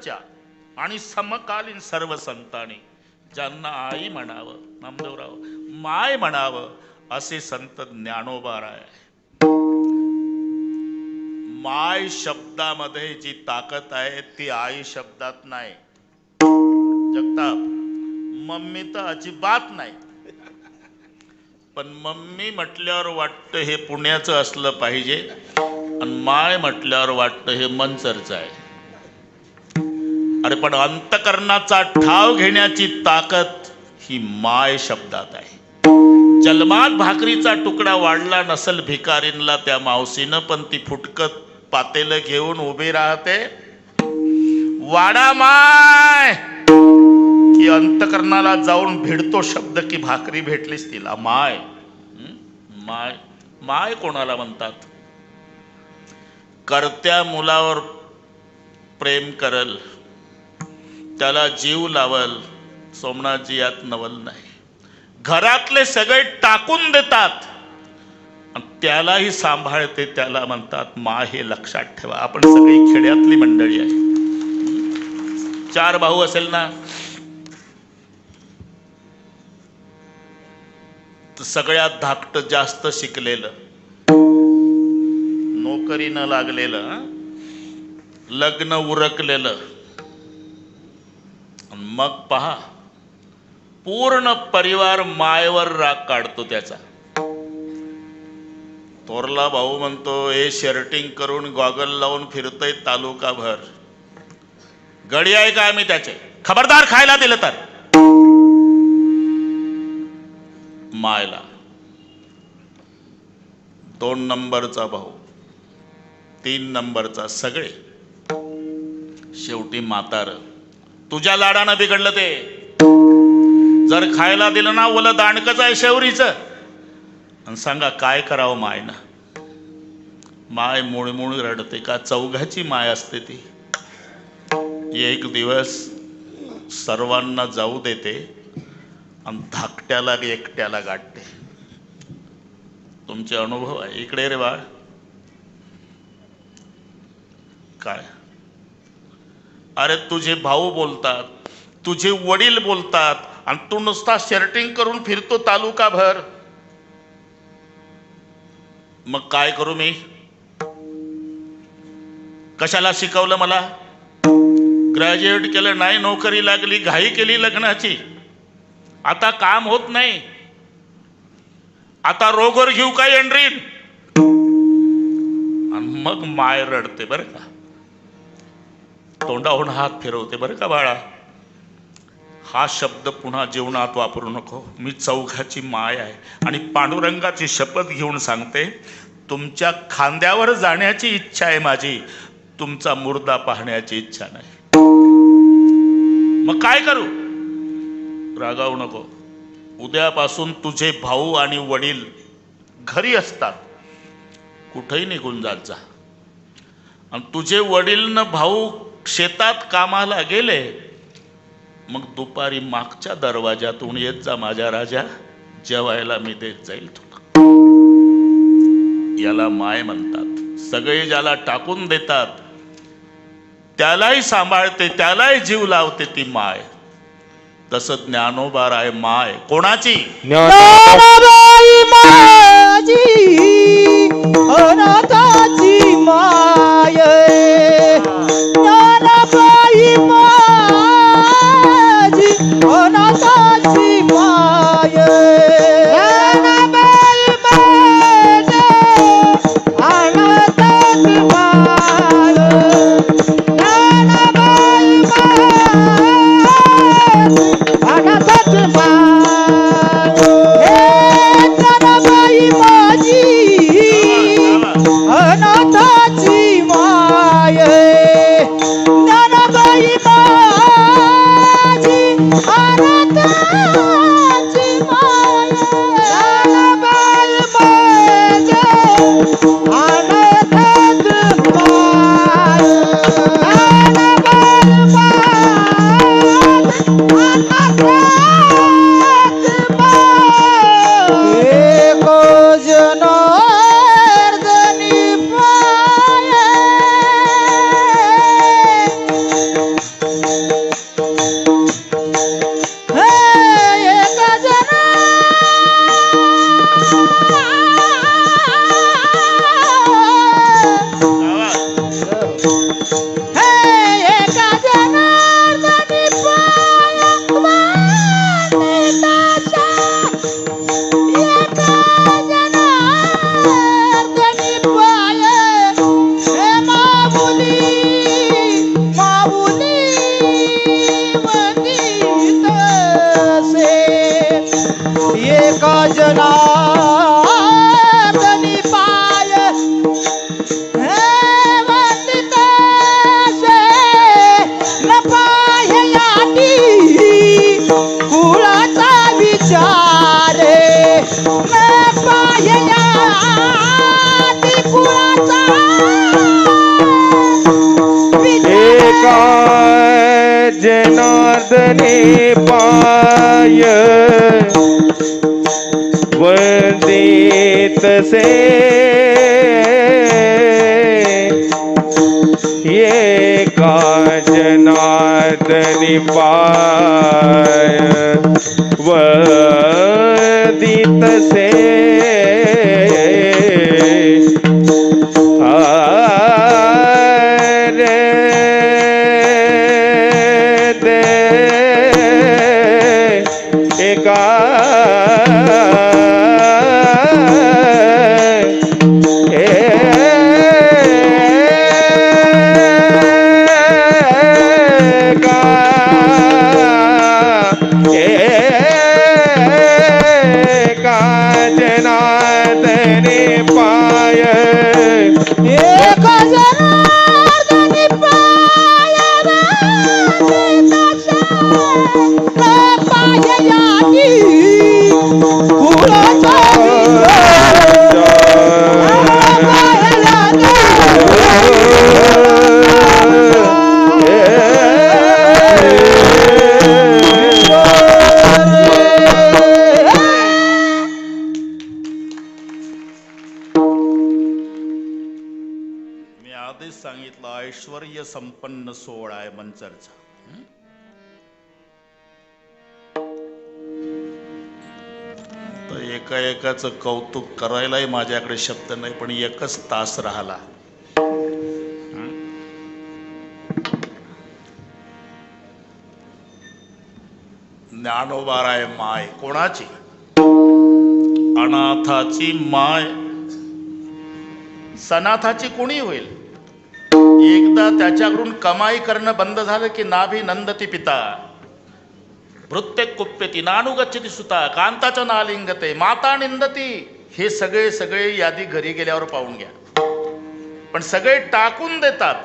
नंतरच्या आणि समकालीन सर्व संतांनी ज्यांना आई म्हणावं, नामदेवराव माय म्हणावं, असे संत ज्ञानोबा आहे. माय शब्दामध्ये जी ताकद आहे ती आई शब्दात नाही. जगताप, मम्मी तर अजिबात नाही, पण मम्मी म्हटल्यावर वाटतं हे पुण्याचं असलं पाहिजे आणि माय म्हटल्यावर वाटतं हे मनसरचं आहे. अरे पण अंतकरणाचा ठाव घेण्याची ताकद ही माय शब्दात आहे. जन्मात भाकरीचा तुकडा वाढला नसल भिकारींना त्या मावशीनं, पण ती फुटकत पातेलं घेऊन उभी राहते. वाडा माय की अंतकरणाला जाऊन भिडतो शब्द की भाकरी भेटलीच तिला. माय माय माय कोणाला म्हणतात? करत्या मुलावर प्रेम करल, त्याला जीव लावल, सोमनाथजी यात नवल नाही. घरातले सगळे टाकून देतात आणि त्यालाही सांभाळते, त्याला म्हणतात माय. हे लक्षात ठेवा. आपण सगळी खेड्यातली मंडळी आहे. 4 भाऊ असेल ना, तर सगळ्यात धाकटं जास्त शिकलेलं, नोकरीनं लागलेलं, लग्न उरकलेलं, मग पहा पूर्ण परिवार मायवर राग काढतो त्याचा. थोरला भाऊ म्हणतो हे शर्टिंग करून गॉगल लावून फिरतय तालुकाभर, गडी आहे का आम्ही त्याचे, खबरदार खायला दिलं तर. मायला 2 नंबरचा भाऊ, 3 नंबरचा, सगळे शेवटी म्हातार. तुझ्या लाडानं बिघडलं ते. जर खायला दिलं ना ओलं दांडकच आहे शेवरीचं. आणि सांगा काय करावं मायनं? माय मुळमुळ रडते का? चौघाची माय असते ती. एक दिवस सर्वांना जाऊ देते आणि धाकट्याला एकट्याला गाठते. तुमचे अनुभव आहे. इकडे रे बाळ. काय? अरे तुझे भाऊ बोलतात, तुझे वडील बोलतात आणि तू नुसता शर्टिंग करून फिरतो तालुकाभर. मग काय करू मी? कशाला शिकवलं मला? ग्रॅज्युएट केलं नाही, नोकरी लागली, घाई केली लग्नाची, आता काम होत नाही, आता रोगोर घेऊ काय एंड्रीन? आणि मग माय रडते बरं का, तोंडाहून हात फिरवते बरं का. बाळा हा शब्द पुन्हा जीवनात वापरू नको. मी चौघाची माय आहे आणि पांडुरंगाची शपथ घेऊन सांगते, तुमच्या खांद्यावर जाण्याची इच्छा आहे माझी, तुमचा मुर्दा पाहण्याची इच्छा नाही. मग काय करू? रागावू नको. उद्यापासून तुझे भाऊ आणि वडील घरी असतात, कुठेही निघून जात जा. आणि तुझे वडील न भाऊ शेतात कामाला गेले, मग दुपारी मागच्या दरवाजातून येत जा माझ्या राजा, जेवायला मी देत जाईल तुला. याला माय म्हणतात. सगळे ज्याला टाकून देतात त्यालाही सांभाळते, त्यालाही जीव लावते ती माय. तसं ज्ञानोबा आहे माय. कोणाची? ज्ञानोबाई माझी अनाथाची माय. ज्ञानोबाई माझी अनाथाची माय. ज्ञानोबाई माझी अनाथाची माय. ज्ञानोबाई अनाथाची माय. ज्ञानोबाई माझी अनाथाची माय. ज्ञानोबाई माझी अनाथाची माय. ज्ञानोबाई माझी अनाथाची माय. ज्ञानोबाई माझी एक जनार्दनी पाय. जनार्दनी पाय हे वंदित न पाय याटी कुळाचा विचार न पाय याटी कुळाचा एका जनार्दने पाय वंदित से एका जनार्दने पाय वंदित से जनार्दने पाय एक जनार्दनी पाय वंदित पाय याटी कुळाचा मी आधीच सांगितलं ऐश्वर्य संपन्न सोहळा आहे मंचरचा. तर एका एकाच कौतुक करायलाही माझ्याकडे शब्द नाही, पण एकच तास राहिला. ज्ञानोबाराय माय कोणाची? अनाथाची माय. सनाथाची कोणी होईल? एकदा त्याच्याकडून कमाई करणं बंद झालं की नाभी नंदती पिता प्रत्येक कुप्यती नानुगच्छती सुता कांताच्या नालिंगते माता निंदती. हे सगळे यादी घरी गेल्यावर पाहून घ्या. पण सगळे टाकून देतात,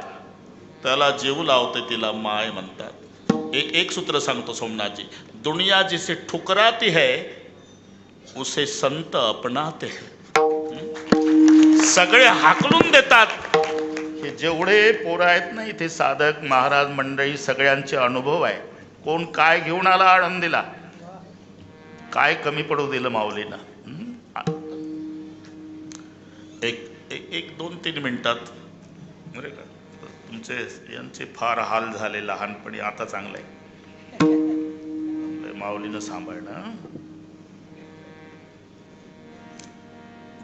त्याला जीव लावते तिला माय म्हणतात. एक सूत्र सांगतो सोमनाथजी, दुनिया जिसे ठुकराती है उसे संत अपनाते हैं. सगळे हाकलून देतात. हे जेवढे पोरं आहेत ना इथे साधक महाराज मंडळी सगळ्यांचे अनुभव आहे. कोण काय घेऊन आला आळंदीला, काय कमी पडू दिलं माऊलीनं. एक 2-3 मिनिटात बरे का तुमचे यांचे फार हाल झाले लहानपणी, आता चांगलं आहे. माऊलीनं सांभाळणं.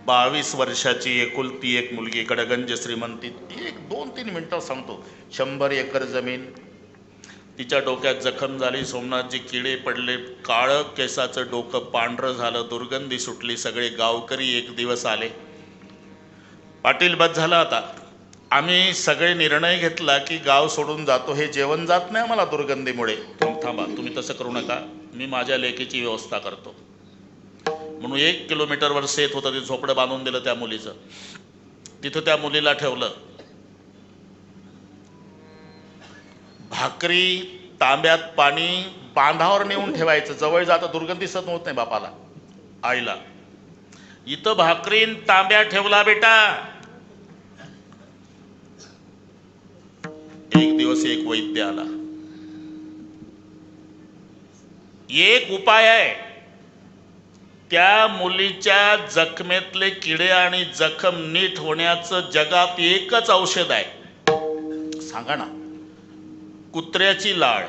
22 वर्षाची एकुलती एक मुलगी, कडगंज श्रीमंती. 1-2-3 मिनिटं सांगतो. 100 एकर जमीन, तिच्या डोक्यात जखम झाली. सोमनाथजी किडे पडले, काळं केसाचं डोकं पांढरं झालं, दुर्गंधी सुटली. सगळे गावकरी एक दिवस आले, पाटील बस झाला आता. आम्ही सगळे निर्णय घेतला की गाव सोडून जातो, हे जेवण जात नाही आम्हाला दुर्गंधीमुळे. थांबा, तुम्ही तसं करू नका, मी माझ्या लेकीची व्यवस्था करतो. म्हणून 1 किलोमीटरवर शेत होतं, ते झोपडं बांधून दिलं त्या मुलीचं. तिथं त्या मुलीला ठेवलं. भाकरी, तांब्यात पाणी बांधावर नेऊन ठेवायचं. जवळ जाता दुर्गंधी सहन होत नाही बापाला, आईला. इथं भाकरीन तांब्या ठेवला बेटा. एक दिवस एक वैद्य आला. एक उपाय आहे, त्या मुलीच्या जखमेतले किडे आणि जखम नीट होण्याचं जगात एकच औषध आहे. सांगा ना. कुत्र्याची लाळ.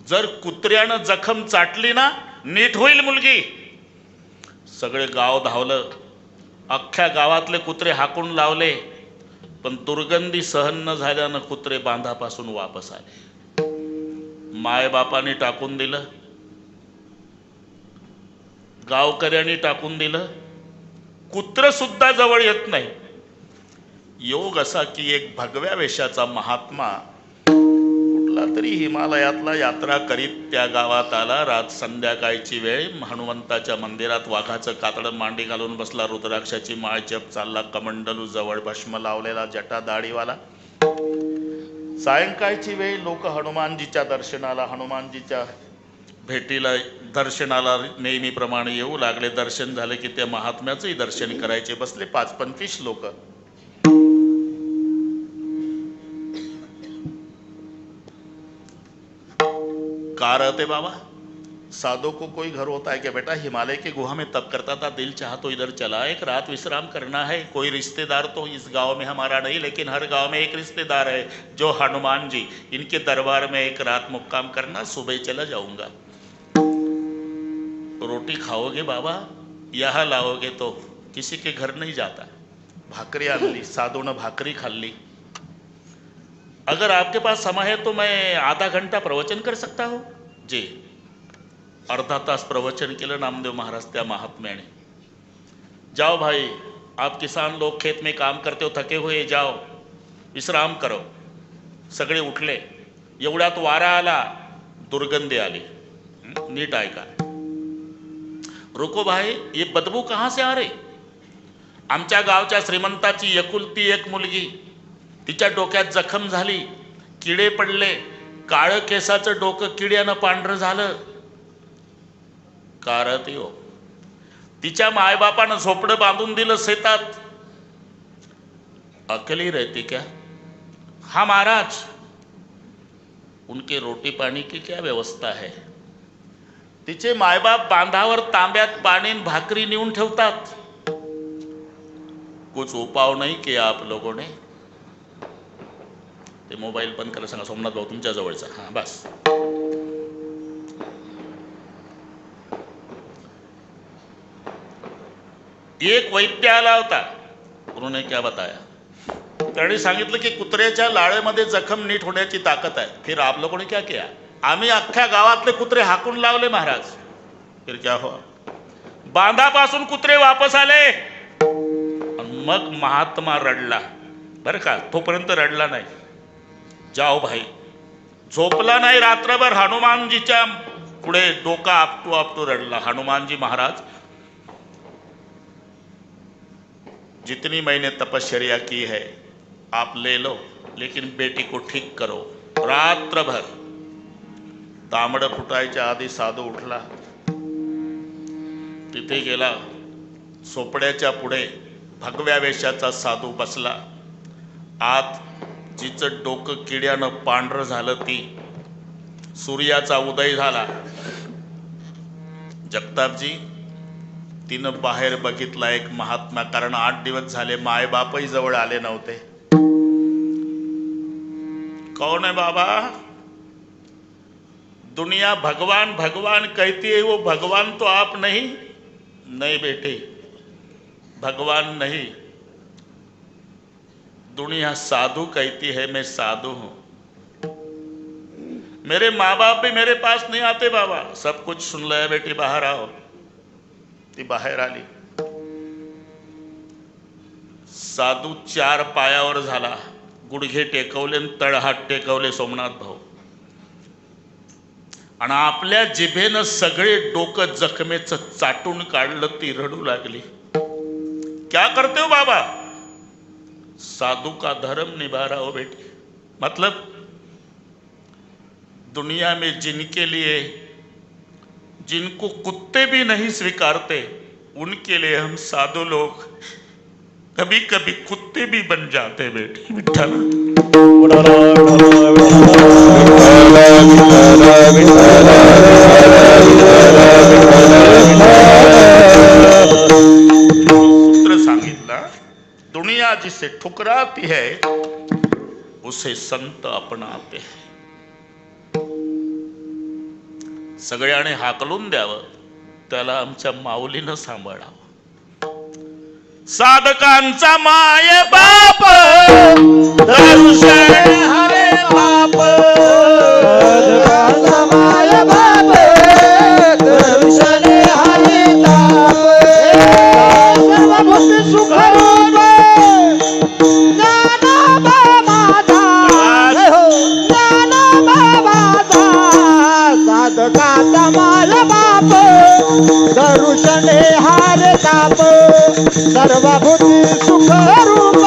जर कुत्र्यानं जखम चाटली ना, नीट होईल मुलगी. सगळे गाव धावलं, अख्ख्या गावातले कुत्रे हाकून लावले, पण दुर्गंधी सहन न झाल्यानं कुत्रे बांधापासून वापस आले. मायबापांनी टाकून दिलं, गावकऱ्यांनी टाकून दिलं, कुत्र सुद्धा जवळ येत नाही. योग असा की एक भगव्या वेशाचा महात्मा, कुठला रात्री हिमालयातला यात्रा करीत त्या गावात आला. रात संध्याकाळची वेळ. हनुमंताच्या मंदिरात वाघाचं कातडं मांडी घालून बसला. रुद्राक्षाची माळ जप चालला. कमंडलू जवळ भस्म लावलेला जटा दाढीवाला. सायंकाळची वेळ. लोक हनुमानजीच्या दर्शनाला, हनुमानजीच्या भेटीला, दर्शनाला नेहमीप्रमाणे येऊ लागले. दर्शन झाले की त्या महात्म्याचंही दर्शन करायचे. बसले 5-25 लोक. का रहते बाबा? साधु को कोई घर होता है क्या बेटा? हिमालय की गुहा में तप करता था, दिल चाहा तो इधर चला, एक रात विश्राम करना है। कोई रिश्तेदार तो इस गांव में हमारा नहीं, लेकिन हर गांव में एक रिश्तेदार है जो हनुमान जी, इनके दरबार में एक रात मुक्काम करना, सुबह चला जाऊंगा। रोटी खाओगे बाबा? यहाँ लाओगे तो किसी के घर नहीं जाता। भाकरी आणली, साधून भाकरी खाल्ली। अगर आपके पास समय है तो मैं आधा घंटा प्रवचन कर सकता हूँ। जी, अर्धा तास प्रवचन केलं नामदेव महाराज त्या महात्म्याने। जाओ भाई, आप किसान लोग खेत में काम करते हो, थके हुए, जाओ विश्राम करो। सगळे उठले। एवढ्यात वारा आला, दुर्गंधी आली। नीट ऐका। रुको भाई, ये बदबू कहाँ से आ रही? आमच्या गावच्या श्रीमंताची एकुलती एक मुलगी, तिच्या डोक्यात जखम झाली, किडे पडले, काळं केसाचं डोकं किड्यानं पांढरं झालं। कारती हो, तिच्या मायबापानं झोपडं बांधून दिलं शेतात। अकेली रहती क्या? हाँ महाराज, उनके रोटी पानी की क्या व्यवस्था है? तिचे मायबाप बांधावर तांब्यात पाणी भाकरी नेऊन ठेवतात। कुछ उपाव नहीं किया आप लोगों ने? ते मोबाईल बंद करायला सांगा सोमनाथ भाऊ तुमच्या जवळचा। हाँ बस। एक वैद्य आला होता, उन्होंने क्या बताया? त्याने सांगितलं की कुत्र्याच्या लाळेमध्ये जखम नीट होण्याची ताकद आहे। फिर आप लोगों ने क्या किया? आम्ही अख्ख्या गावातले कुत्रे हाकून लावले महाराज। फिर क्या हुआ? बांधापासून कुत्रे वापस आले। मग महात्मा रडला बरं का, तोपर्यंत रडला नाही। जाओ भाई, झोपला नाही रात्रभर, हनुमानजीच्या पुढे डोका आपटू आपटू रडला। हनुमानजी महाराज, जितनी मैंने तपश्चर्या की है आप ले लो, लेकिन बेटी को ठीक करो। रात्रभर तांबड फुटायच्या आधी साधू उठला, तिथे गेला। सोपड्याच्या पुढे भगव्या वेशाचा साधू बसला। आत जिचं डोकं किड्यानं पांढरं झालं ती, सूर्याचा उदय झाला। जगतापजी, तिनं बाहेर बघितला एक महात्मा, कारण 8 दिवस झाले मायबापही जवळ आले नव्हते। कौन है बाबा? दुनिया भगवान भगवान कहती है, वो भगवान तो आप नहीं। नहीं बेटे, भगवान नहीं, दुनिया साधु कहती है, मैं साधु हूं। मेरे माँ बाप भी मेरे पास नहीं आते बाबा। सब कुछ सुन लिया बेटी, बाहर आओ। ती बाहेर आली। साधू 4 पायावर झाला, गुडघे टेकवले, तळहात टेकवले सोमनाथ भाऊ, आणि आपल्या जिभेनं सगळे डोकं जखमेचं चाटून काढलं। ती रडू लागली। क्या करते हो बाबा? साधु का धर्म निभा रहा हो बेटी। मतलब दुनिया में जिनके लिए, जिनको कुत्ते भी नहीं स्वीकारते, उनके लिए हम साधु लोग कभी कभी कुत्ते भी बन जाते बेटी। विठ्ठल सूत्र सांगितलं, दुनिया जिसे ठुकराती है उसे संत अपनाते हैं। सगळ्याने हाकलून द्यावं, त्याला आमच्या माऊलीनं सांभाळावं। साधकांचा माय बाप, दर्शन हरे बाप। साधकांचा माय बाप, दर्शन हरे ताप। सर्वभूत सुख रूप ज्ञानोबा माझा, ज्ञानोबा दर्शने हारे ताप सर्वभूती सुख रूप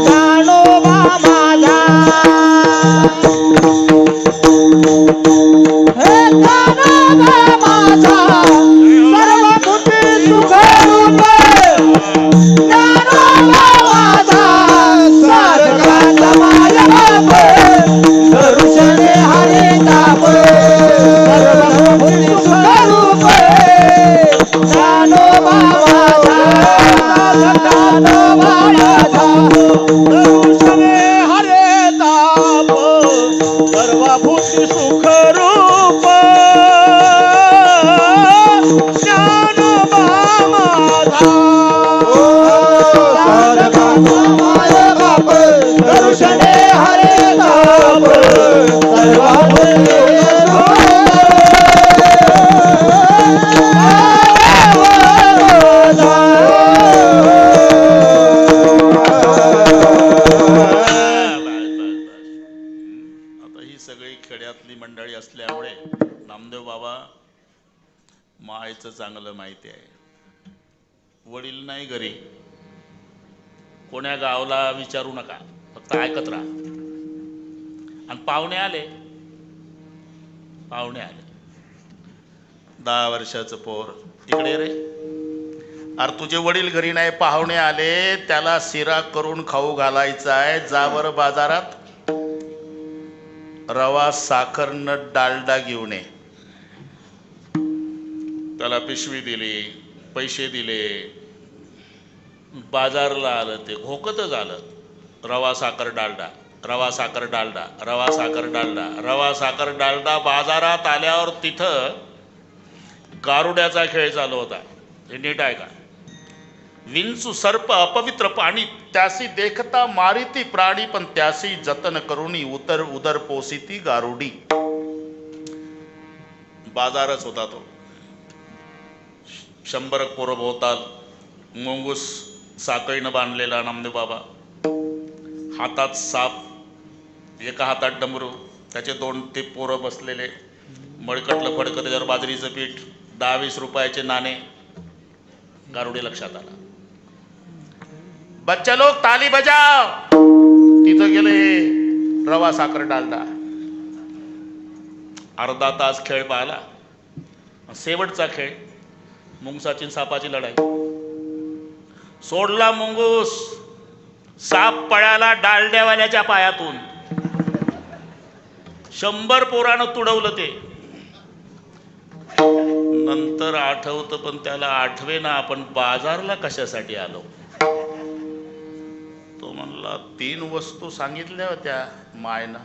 ज्ञानोबा माझा हे ज्ञानोबा माझा सर्वभूती सुख रूप ज्ञानोबा माझा साधकाचा माय बाप दर्शने हरे ताप सर्वभूती सुख रूप ज्ञानोबा माझा ज्ञानोबा माझा दर्शने हरे ताप सर्वभूती सुख रूप ज्ञानोबा माझा साधकाचा माय बाप दर्शने हरे ताप सर्वभूती आता ही सगळी खेड्यातली मंडळी असल्यामुळे नामदेव बाबा मायचं चांगलं माहिती आहे. वडील नाही घरी, कोण्या गावला विचारू नका, फक्त ऐकत राहा. आणि पाहुणे आले 10 वर्षाचं पोर इकडे रे. अरे तुझे वडील घरी नाही, पाहुणे आले, त्याला शिरा करून खाऊ घालायचा आहे. जा बरं बाजारात रवा साखर न डालडा घेऊन ये. त्याला पिशवी दिली, पैसे दिले, बाजारला आलं. ते घोकतच आलं. रवा साखर डालडा, रवा साखर डालडा, रवा साखर डालडा, रवा साखर डालडा. बाजारात आल्यावर तिथं गारुड्याचा खेळ चालू होता. हे नीट आहे का? विंचू सर्प अपवित्र पाणी, त्यासी देखता मारिती प्राणी, पण त्यासी जतन करुणी उदर पोसिती गारुडी. बाजारच होता तो. 100 पोरं भोवताल, मुंगूस साखळीनं बांधलेला नामदेव बाबा, हातात साप, एका हातात डमरू, त्याचे 2 ते पोरं बसलेले, मळकटलं फडकं, त्याच्यावर बाजरीचं पीठ, 10-20 रुपयाचे नाणे. गारुडी लक्षात आला. बच्चा लोक ताली बजाव. तिथं गेले रवा साखर डालडा. अर्धा तास खेळ पाहिला. शेवटचा खेळ मुंगसाची सापाची लढाई. सोडला मुंगूस, साप पळाला डालड्यावाल्याच्या पायातून. 100 पोरानं तुडवलं ते. नंतर आठवतं, पण त्याला आठवे ना आपण बाजारला कशासाठी आलो. तो म्हणला 3 वस्तू सांगितल्या होत्या मायनं,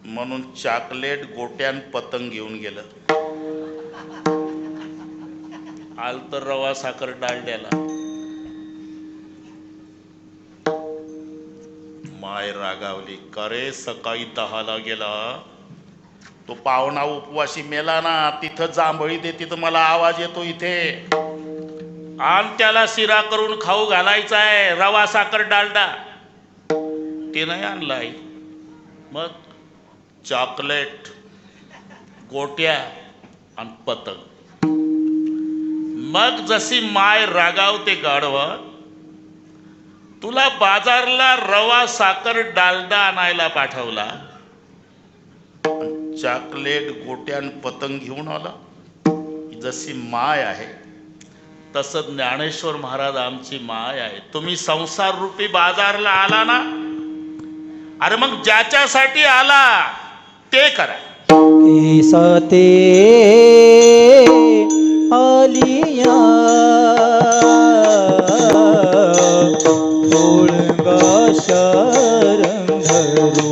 म्हणून चॉकलेट, गोट्यान, पतंग घेऊन गेलं. आल तर रवा साखर डालड्याला. माय रागावली. करे सकाळी 10ला गेला, तो पाहुणा उपवाशी मेला ना, तिथं जांभळी दे, तिथं मला आवाज येतो इथे. आण त्याला शिरा करून खाऊ घालायचा आहे, रवा साखर डालडा. ते नाही आणलाय. मग चॉकलेट, गोट्या आणि पतंग. मग जशी माय रागावते गाढवा, तुला बाजारला रवा साखर डालडा आणायला पाठवला, चॉकलेट, गोट्यान, पतंग घेऊन आला. जशी माय आहे तसं ज्ञानेश्वर महाराज आमची माय आहे. तुम्ही संसार रूपी बाजारला आला ना, अरे मग ज्याच्यासाठी आला ते करा. सते आलिया शरण धरू.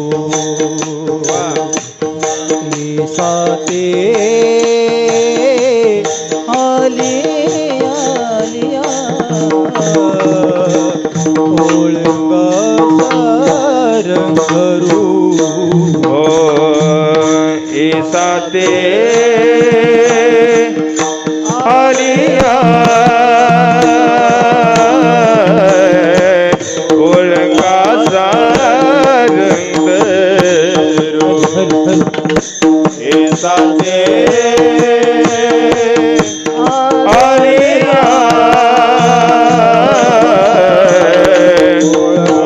साते आलिया ओळंगा शरण धरू. साते आलिया ओळंगाचा रंग. साथे आलिया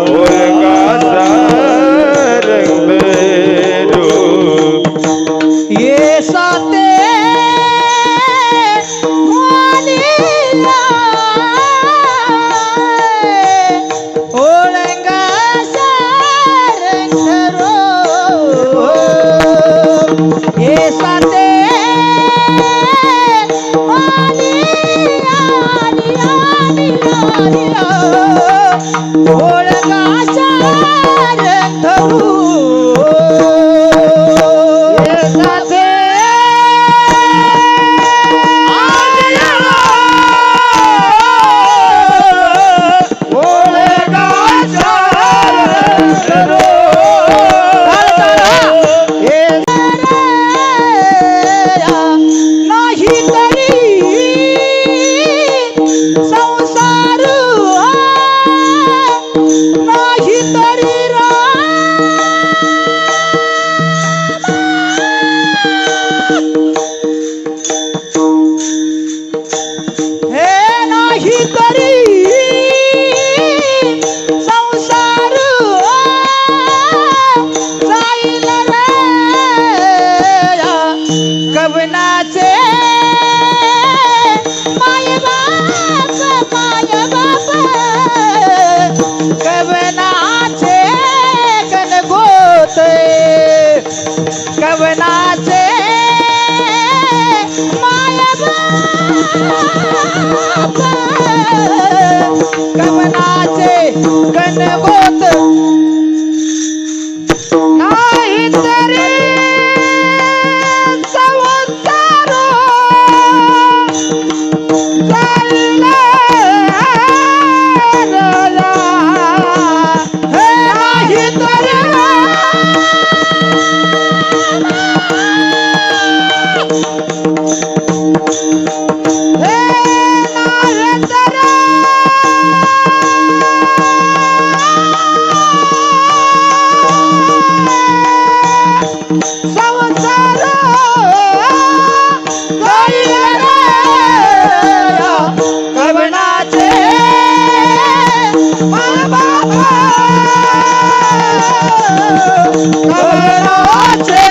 ओळखाचा रंग भरू ये साते ओळंगा सारंगरो ये साते ओळंगा सारंगरो ये साते नाही तरी संसार नाही तरी हे नाही तरी संसार जाईल रे कवनाचे माय बाप कवनाचे कनगोत कवनाचे माय बाप कवनाचे कनगोत नाही तरी संसार चालला हे नाही तरी हे नाही तरी संसार जाईल रे कवनाचे माय बाप कवनाचे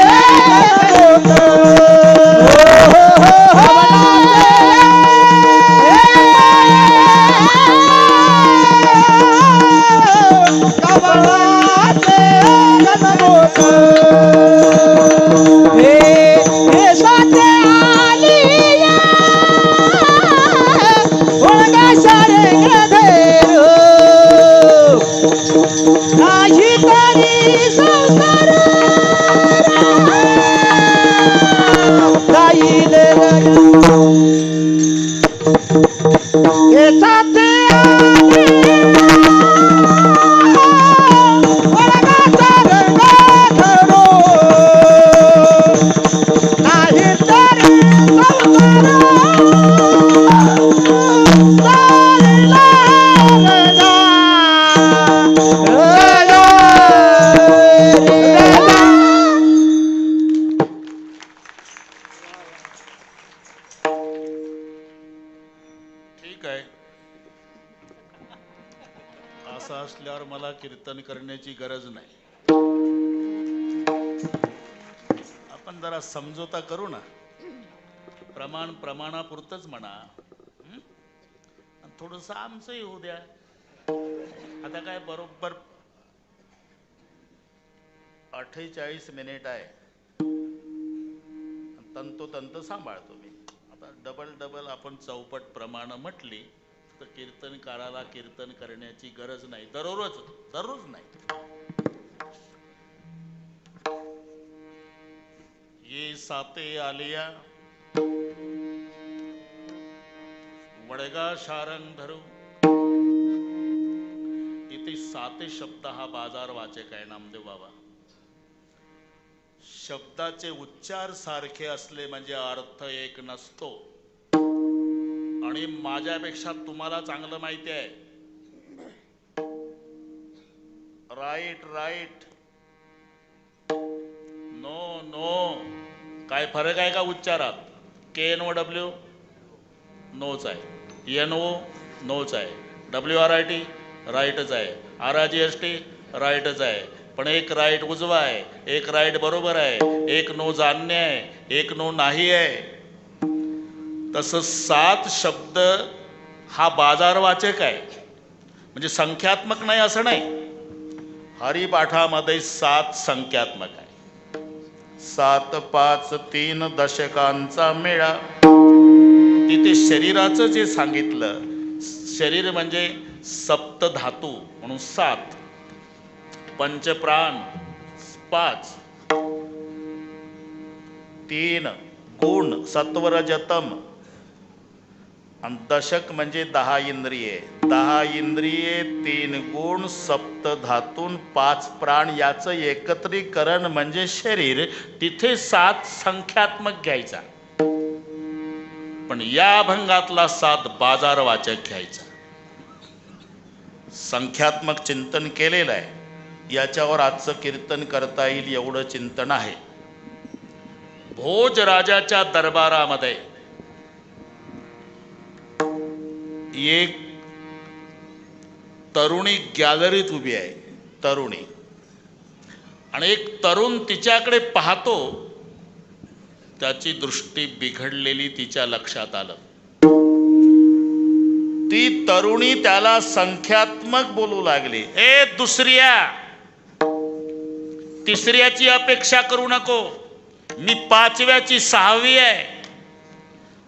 हे साथे आलिया ओळगा सारंग धरू नाही तरी संसार जाईल हे साथे ओळगा सारंग धरू नाही तरी संसार ठीक आहे. असं असल्यावर मला कीर्तन करण्याची गरज नाही. आपण जरा समजोता करू ना. प्रमाणापुरतच म्हणा. थोडस आमचंही होऊ द्या. आता काय बरोबर 48 मिनिट आहे. तंतोतंत सांभाळतो मी. आता डबल आपण चौपट प्रमाण म्हटली तर कीर्तनकाराला कीर्तन करण्याची गरज नाही. दररोज नाही. ये साते आलिया वडगा शारंग धरू. इथे साते शब्द हा बाजार वाचक आहे नामदेव बाबा. शब्दाचे उच्चार सारखे असले म्हणजे अर्थ एक नसतो. आणि माझ्यापेक्षा तुम्हाला चांगलं माहिती आहे. राईट नो काय फरक आहे का उच्चारात? KNOW नोच आहे, NO नोच आहे, WRIT राईटच आहे, RIGST राईटच आहे. पण एक राईट उजवा आहे, एक राईट बरोबर आहे, एक नो जाणणे आहे, एक नो नाही आहे. तसं 7 शब्द हा बाजारवाचक आहे, म्हणजे संख्यात्मक नाही असं नाही. हरिपाठामध्ये 7 संख्यात्मक आहे. 7 5 3 दशकांचा मेळा. तिथे शरीराचं जे सांगितलं, शरीर म्हणजे सप्तधातू म्हणून 7, पंचप्राण 5, 3 गुण सत्वरजतम, आणि दशक म्हणजे 10 इंद्रिये. 10 इंद्रिये, 3 गुण, सप्तधातून 5 प्राण, याचं एकत्रीकरण म्हणजे शरीर. तिथे 7 संख्यात्मक घ्यायचा, पण या अभंगातला 7 बाजारवाचक घ्यायचा. संख्यात्मक चिंतन केलेलं आहे, याच्यावर आजचं कीर्तन करता येईल एवढं चिंतन आहे. भोजराजाच्या दरबारामध्ये एक तरुणी गॅलरीत उभी आहे, तरुणी, आणि एक तरुण तिच्याकडे पाहतो. त्याची दृष्टी बिघडलेली तिच्या लक्षात आलं. ती तरुणी त्याला संख्यात्मक बोलू लागली. ए दुसऱ्या, तिसऱ्याची अपेक्षा करू नको, मी 5व्याची 6वी आहे.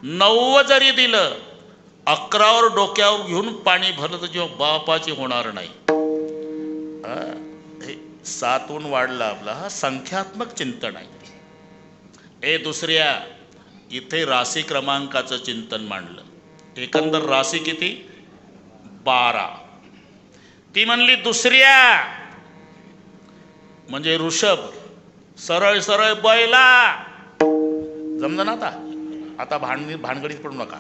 9 जरी दिलं, 11वर डोक्यावर घेऊन पाणी भरलं तर जेव्हा बापाची होणार नाही. 7हून वाढला आपला. हा संख्यात्मक चिंतन आहे. ए दुसऱ्या, इथे राशी क्रमांकाचं चिंतन मांडलं. एकंदर राशी किती? 12. ती म्हणली दुसऱ्या म्हणजे ऋषभ, सरळ सरळ बैला. जमलं ना आता? आता भानगडीत पडू नका.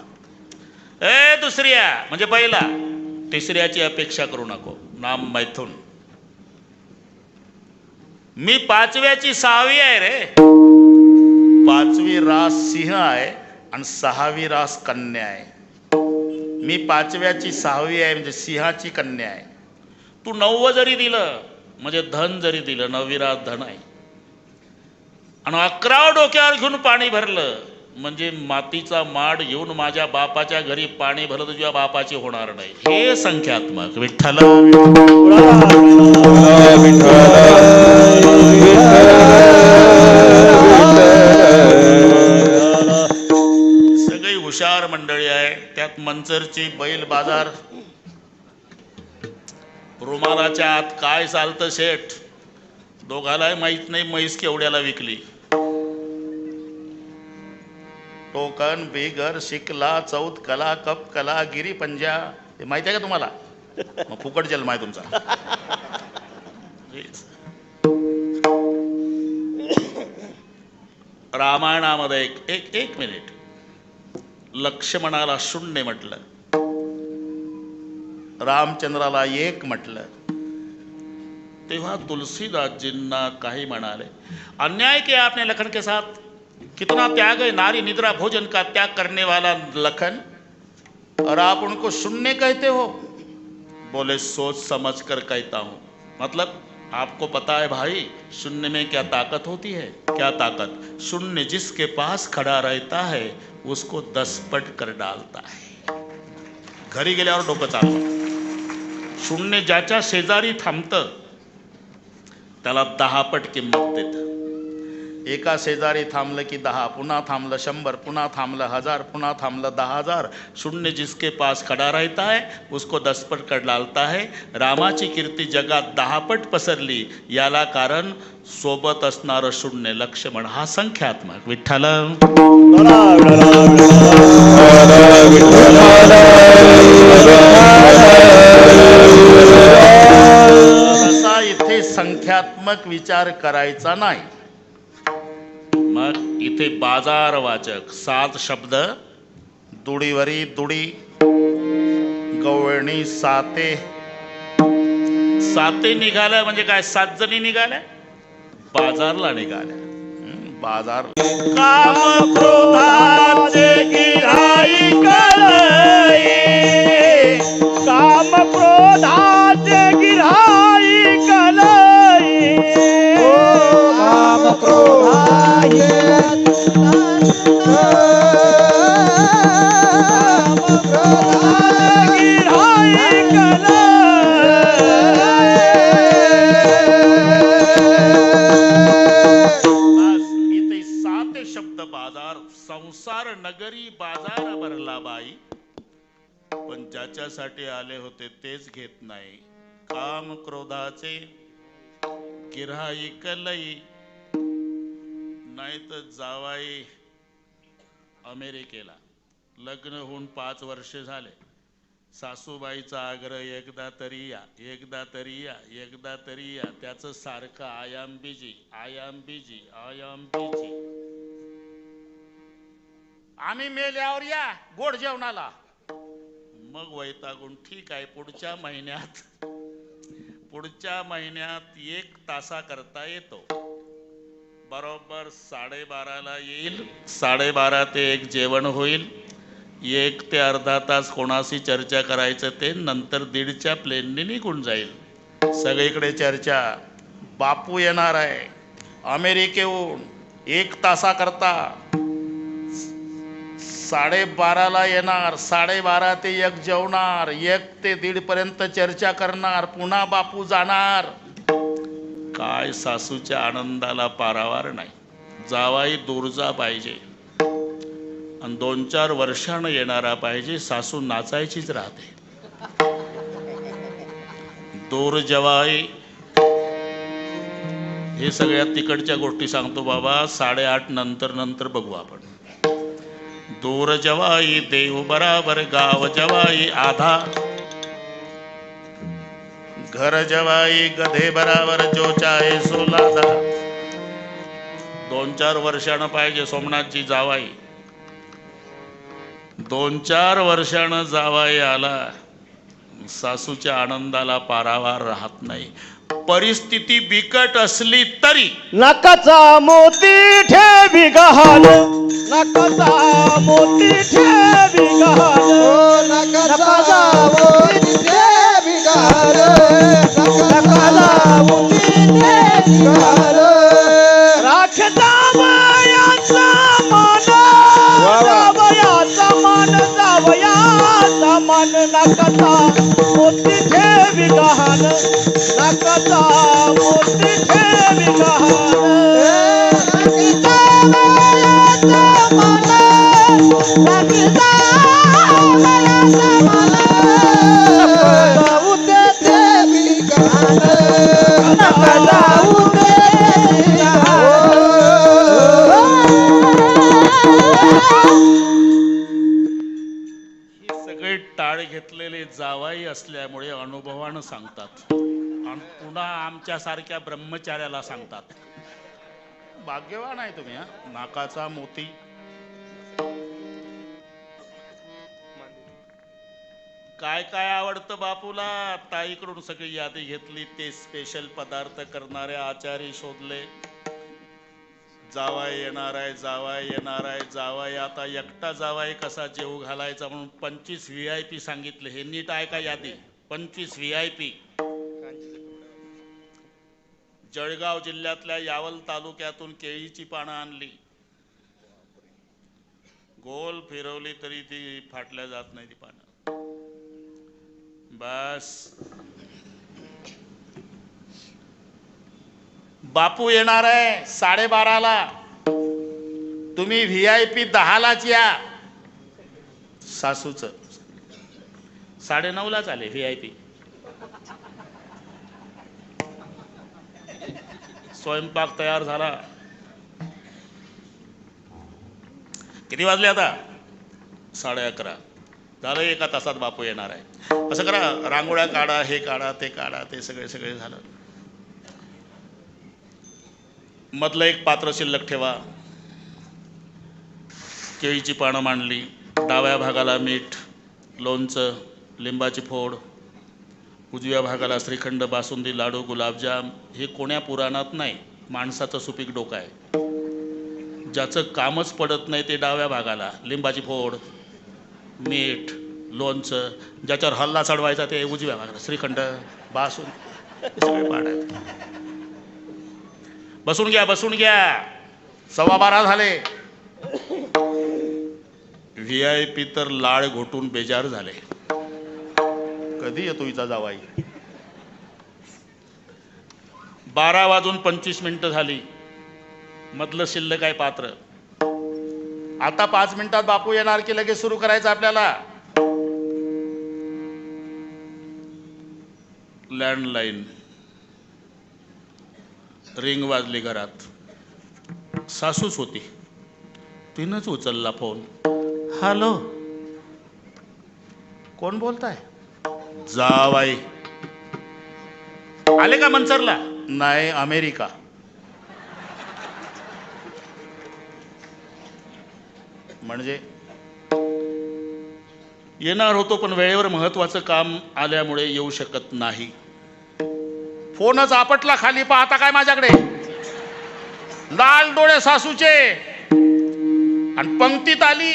ए दुसऱ्या म्हणजे बैला, तिसऱ्याची अपेक्षा करू नको, नाम मैथून. मी 5व्याची 6वी आहे रे. 5वी रास सिंह आहे आणि 6वी रास कन्या आहे. मी 5व्याची 6वी आहे म्हणजे सिंहाची कन्या आहे. तू 9 जरी दिलं म्हणजे धन जरी दिलं, 9वी रास धन आहे, आणि 11 डोक्यावर घेऊन पाणी भरलं म्हणजे मातीचा माड घेऊन माझ्या बापाच्या घरी पाणी भरलं तर तुझ्या बापाची होणार नाही. हे संख्यात्मक. विठ्ठल सगळी हुशार मंडळी आहे. त्यात मंचरची बैल बाजार. रुमालाच्या आत काय चालतं शेठ, दोघाला माहित नाही म्हैस केवढ्याला विकली. टोकन, बेगर, शिकला, चौथ कला, कप कला, गिरी पंजा, हे माहिती आहे का तुम्हाला? मग फुकट जन्म आहे तुमचा. रामायणामध्ये एक मिनिट, लक्ष्मणाला 0 म्हटलं, रामचंद्राला 1 म्हटलं, तेव्हा तुलसीदासजींना काही म्हणाले, अन्याय किया आपने लखन के साथ, कितना त्याग है, नारी निद्रा भोजन का त्याग करने वाला लखन, और आप उनको 0 कहते हो? बोले सोच समझ कर कहता हूं. मतलब आपको पता है भाई 0 में क्या ताकत होती है? क्या ताकत? 0 जिसके पास खड़ा रहता है उसको 10 पट कर डालता है. घरी गेल्यावर डोकं चालतं. 0 ज्याच्या शेजारी थांबतं त्याला 10 पट किंमत देतं. एका शेजारी थांबलं की 10, पुन्हा थांबलं 100, पुन्हा थांबलं 1000, पुन्हा थांबलं 10,000. 0 जिसके पास खड़ा रहता है उसको 10 पट कर डालता है. रामाची कीर्ती जगात 10 पट पसरली, याला कारण सोबत असणारं 0 लक्ष्मण. हा संख्यात्मक. विठ्ठल तसा इथे संख्यात्मक विचार करायचा नाही. मग इथे बाजारवाचक 7 शब्द. दुडीवरी दुडी, गवळणी, साते. साते निघाल्या म्हणजे काय? 7 जणी निघाल्या, बाजारला निघाल्या. बाजार काम क्रोधाचे गिऱ्हाईक लई. काम क्रोधाचे गिऱ्हाईक लई. काम क्रोधाचे गिऱ्हाईक बस इथे 7 शब्द बाजार. संसार नगरी बाजार भरला बाई, पण ज्याच्यासाठी आले होते तेच घेत नाही. काम क्रोधाचे गिऱ्हाईक लई. नाही तर जावाई अमेरिकेला, लग्न होऊन 5 वर्ष झाले. सासूबाईचा आग्रह एकदा तरी या, एकदा तरी या, एकदा तरी या. त्याचं सारखं I am busy, I am busy, I am busy. आम्ही मेल्यावर या गोड जेवणाला. मग वैतागून ठीक आहे पुढच्या महिन्यात 1 तासा करता येतो. बरोबर 12:30ला येईल. 12:30 ते 1 जेवण होईल. 1 ते अर्धा तास कोणाशी चर्चा करायचं ते. नंतर 1:30च्या प्लेनने निघून जाईल. सगळीकडे चर्चा. बापू येणार आहे अमेरिकेहून 1 तासा करता. 12:30ला येणार. 12:30 ते 1 जेवणार. 1 ते 1:30 पर्यंत चर्चा करणार. पुन्हा बापू जाणार. काय सासूच्या आनंदाला पारावार नाही. जावाई दूरचा पाहिजे आणि 2-4 वर्षानं येणारा पाहिजे. सासू नाचायचीच राहते. दूर जवाई. हे सगळ्यात तिकडच्या गोष्टी सांगतो बाबा. 8:30 नंतर बघू आपण. दूर जवाई देव बराबर, गाव जवाई आधा. घर जवाई गधे बराबर, जो चाहे सो लादा. 2-4 वर्षानं पाहिजे सोमनाथजी जावाई. 2-4 वर्षानं जावाई आला, सासूच्या आनंदाला पारावार राहत नाही. परिस्थिती बिकट असली तरी नकाचा मोती ठेवी गहाण. नकाचा मोती ठेवी गहाण. नकाचा मोती ठेवी गहाण. नकाचा मोती ठेवी गहाण. राखता वयाचा मान. जावयाचा मान. जावयाचा मान. नकाचा मोती ठेवी गहाण. नकाचा मोती ठेवी गहाण. सगळे टाळ घेतलेले जावाई असल्यामुळे अनुभवानं सांगतात आणि पुन्हा आमच्यासारख्या ब्रह्मचार्याला सांगतात. भाग्यवान आहे तुम्ही. नाकाचा मोती. काय काय आवडतं बापूला. ताईकडून सगळी यादी घेतली. ते स्पेशल पदार्थ करणारे आचारी शोधले. जावाई येणार आहे, जावाई येणार आहे. जावाई आता एकटा जावाई कसा जेव घालायचा म्हणून 25 VIP सांगितले. हे नीट आहे का यादी. 25 VIP. जळगाव जिल्ह्यातल्या यावल तालुक्यातून केळीची पानं आणली. गोल फिरवली तरी ती फाटल्या जात नाही ती पानं. बस बापू येणार आहे 12:30ला. तुम्ही VIP 10लाच या. सासूच 9:30लाच आले VIP. स्वयंपाक तयार झाला. किती वाजले आता. 11:30 झालं. 1 तासात बापू येणार आहे. असं करा, रांगोळ्या काढा, हे काढा, ते काढा. ते सगळे झालं. मधलं एक पात्र शिल्लक ठेवा. केळीची पानं मांडली. डाव्या भागाला मीठ, लोणचं, लिंबाची फोड. उजव्या भागाला श्रीखंड, बासुंदी, लाडू, गुलाबजाम. हे कोण्या पुराणात नाही, माणसाचं सुपीक डोकं आहे. ज्याचं कामच पडत नाही ते डाव्या भागाला लिंबाची फोड, मीठ, लोणचं, ज्याच्यावर हल्ला चढवायचा ते उजव्या भागाला श्रीखंड, बासून सगळे पाठ आहेत. बसून घ्या, बसून घ्या. 12:15 झाले. VIP तर लाळ घोटून बेजार झाले. कधी येतो हिचा जावाई? 12:25 झाली. मधलं शिल्लक आहे पात्र. आता 5 मिनिटात बापू येणार की लगेच सुरू करायचं आपल्याला. लँडलाईन रिंग वाजली घरात. सासूच होती. तिनंच उचलला फोन. हॅलो, कोण बोलताय? जावाई. आले का मनसरला? नाही, अमेरिका. म्हणजे येणार होतो पण वेळेवर महत्वाचं काम आल्यामुळे येऊ शकत नाही. फोनच आपटला खाली. पाहता काय माझ्याकडे? लाल डोळे सासूचे. आणि पंक्तीत आली.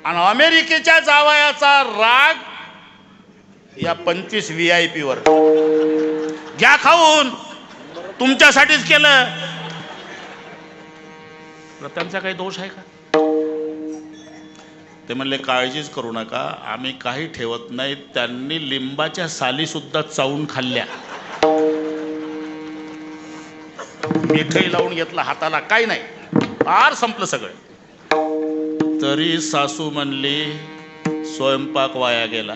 आणि अमेरिकेच्या जावयाचा राग या 25 VIP वर. घ्या खाऊन, तुमच्यासाठीच केलं. त्यांचा काही दोष आहे का? ते म्हणले काळजीच करू नका, आम्ही काही ठेवत नाही. त्यांनी लिंबाच्या साली सुद्धा चावून खाल्ल्या. मिठही लावून घेतला हाताला, काही नाही, फार संपलं सगळं. तरी सासू म्हणली स्वयंपाक वाया गेला.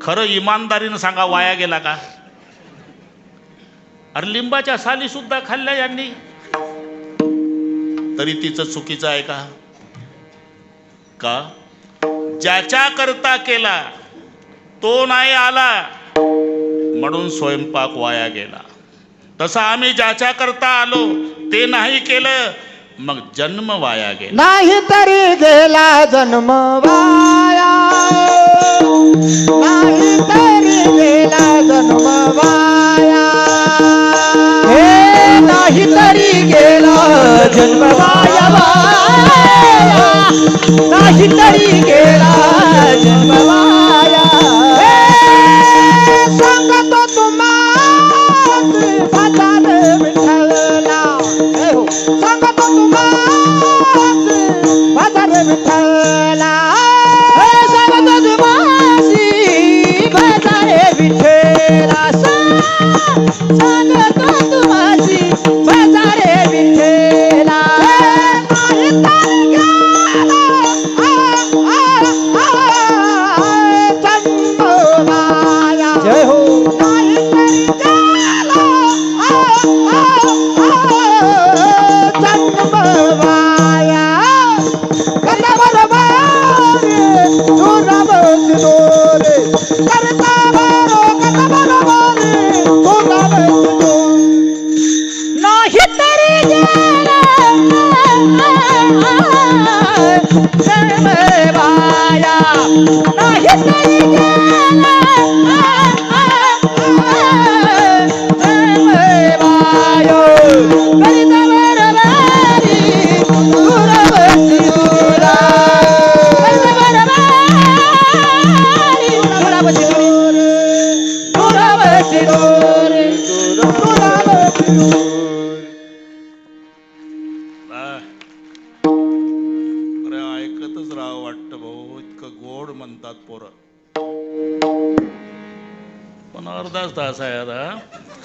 खरं इमानदारीनं सांगा, वाया गेला का? अरे लिंबाच्या साली सुद्धा खाल्ल्या यांनी. तरी तिचं चुकीचं आहे का? का ज्याच्या करता केला तो नाही आला म्हणून स्वयंपाक वाया गेला. तसा आम्ही ज्याच्या करता आलो ते नाही केलं, मग जन्म वाया गेला. नाही तरी गेला जन्म वाया, नाही तरी गेला जन्म वाया, हे नाही तरी गेला जन्म वाया, नाही तरी गेला जन्म वाया. सांगतो तुम्हाला बाजार विठ्ठला, सांगतो तुम्हाला बाजार विठ्ठला, सांगतो तुम्हाशी बाजार विठ्ठला, सांगतो तुम्हाशी बाजार विठ्ठला. जय हो. अरे ऐकतच राहावं वाटतं भाऊ, इतकं गोड म्हणतात पोरं. पण अर्धाच तास आहे आता.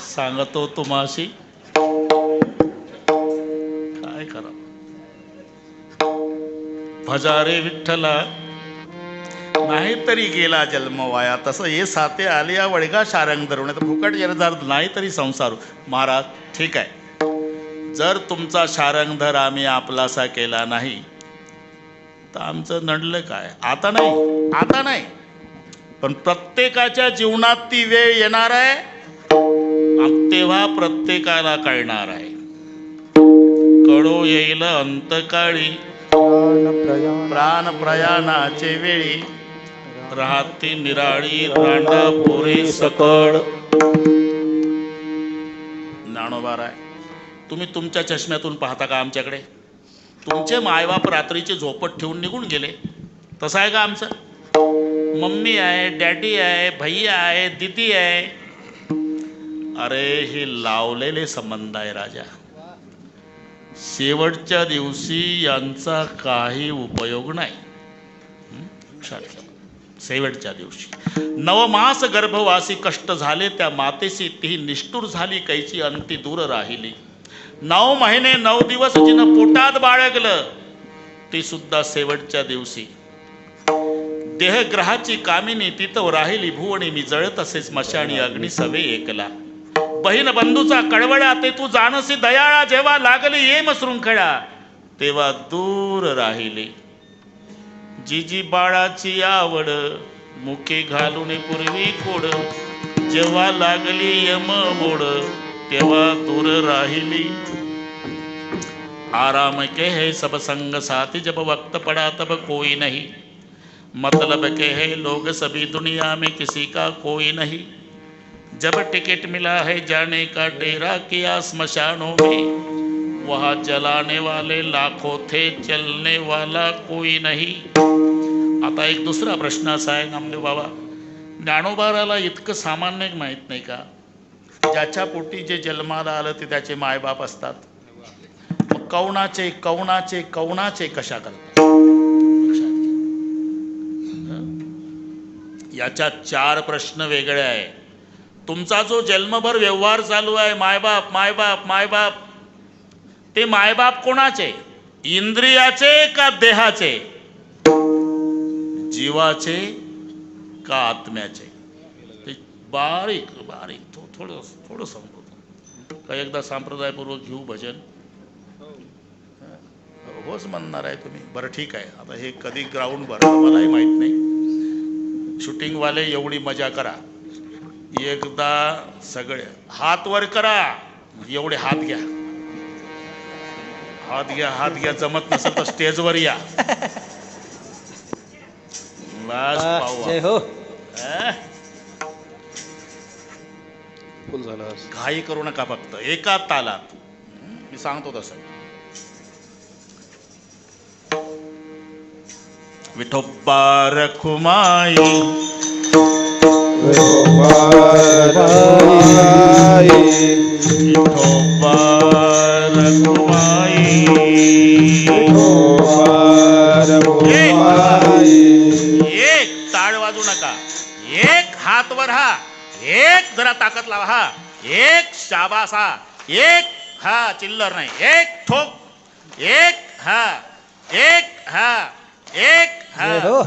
सांगतो तुम्हाशी काय करा. भजारे विठ्ठला, नाहीतरी गेला जन्म वाया. तसं हे साते आलिया वडगा शारंग धरून फुकट जरदार नाहीतरी संसार. महाराज ठीक आहे, जर तुमचा शारंगधर आम्ही आपलासा केला नाही तर आमचं नडलं काय? आता नाही, आता नाही, पण प्रत्येकाच्या जीवनात ती वेळ येणार आहे आणि तेव्हा प्रत्येकाला कळणार आहे. कळो येईल अंतकाळी प्राण प्रयाणाचे वेळी, राहती निराळी रांडा पोरे सकळ. ज्ञानोबा आहे तुम्ही तुमच्या चष्म्यातून पाहता का आमच्याकडे? तुमचे मायबाप रात्रीचे झोपट ठेवून निघून गेले. तसं आहे का आमचं? मम्मी आहे, डॅडी आहे, भैया आहे, दीदी आहे. अरे हे लावलेले संबंध आहे राजा. शेवटच्या दिवशी यांचा काही उपयोग नाही. लक्षात घ्या. शेवटच्या दिवशी नवमास गर्भवासी कष्ट झाले त्या मातेशी, ती निष्ठुर झाली कैची अंती दूर राहिली. 9 महिने 9 दिवस जिनं पोटात बाळगलं ती सुद्धा शेवटच्या दिवशी. देहग्रहाची कामिनी तिथं राहिली भुवणी, मी जळत असे स्मशानी अग्नी सवे एकला. बहीण बंधूचा कळवळा ते तू जाणसी दयाळा, जेव्हा लागली येम शृंखळा तेव्हा दूर राहिली. जिजी बाळाची आवड मुखे घालून पूर्वी कोड, जेव्हा लागली यम मोड तेव्हा दूर राहिली. आराम के है सब संग साथी, जब वक्त पड़ा तब कोई नहीं. मतलब के है लोग सभी दुनिया में किसी का कोई नहीं. जब टिकट मिला है जाने का डेरा किया स्मशानों में, वहाँ जलाने वाले लाखों थे चलने वाला कोई नहीं. आता एक दुसरा प्रश्न असा आहे नामदेव बाबा, ज्ञानोबाराला इतकं सामान्य माहीत नाही का? ज्याच्या पोटी जे जन्माला आलं ते त्याचे मायबाप असतात. मग कौणाचे कौणाचे कौणाचे कशा करतात? याच्यात 4 प्रश्न वेगळे आहे. तुमचा जो जन्मभर व्यवहार चालू आहे मायबाप मायबाप मायबाप, ते मायबाप कोणाचे? इंद्रियाचे का देहाचे? जीवाचे का आत्म्याचे? ते बारीक बारीक थोडं समजतो का? एकदा संप्रदायपूर्वक घेऊ भजन? होच म्हणणार आहे तुम्ही? बरं ठीक आहे. आता हे कधी ग्राउंड भरलं मलाही माहित नाही. शूटिंगवाले एवढी मजा करा, एकदा सगळे हात वर करा, एवढे हात घ्या, हात घ्या, हात घ्या. जमत नसेल तर स्टेजवर या. जय हो. घाई करू नका, फक्त एका तालात मी सांगतो तसं. विठोबा रखुमाई, विठोबा रखुमाई. एक टाळ वाजू नका, एक हात वर हा, एक जरा ताकद लावा हा, एक शाबास हा, एक हा चिल्लर नाही, एक ठोक, एक हा, एक हा, एक हा. जय हो.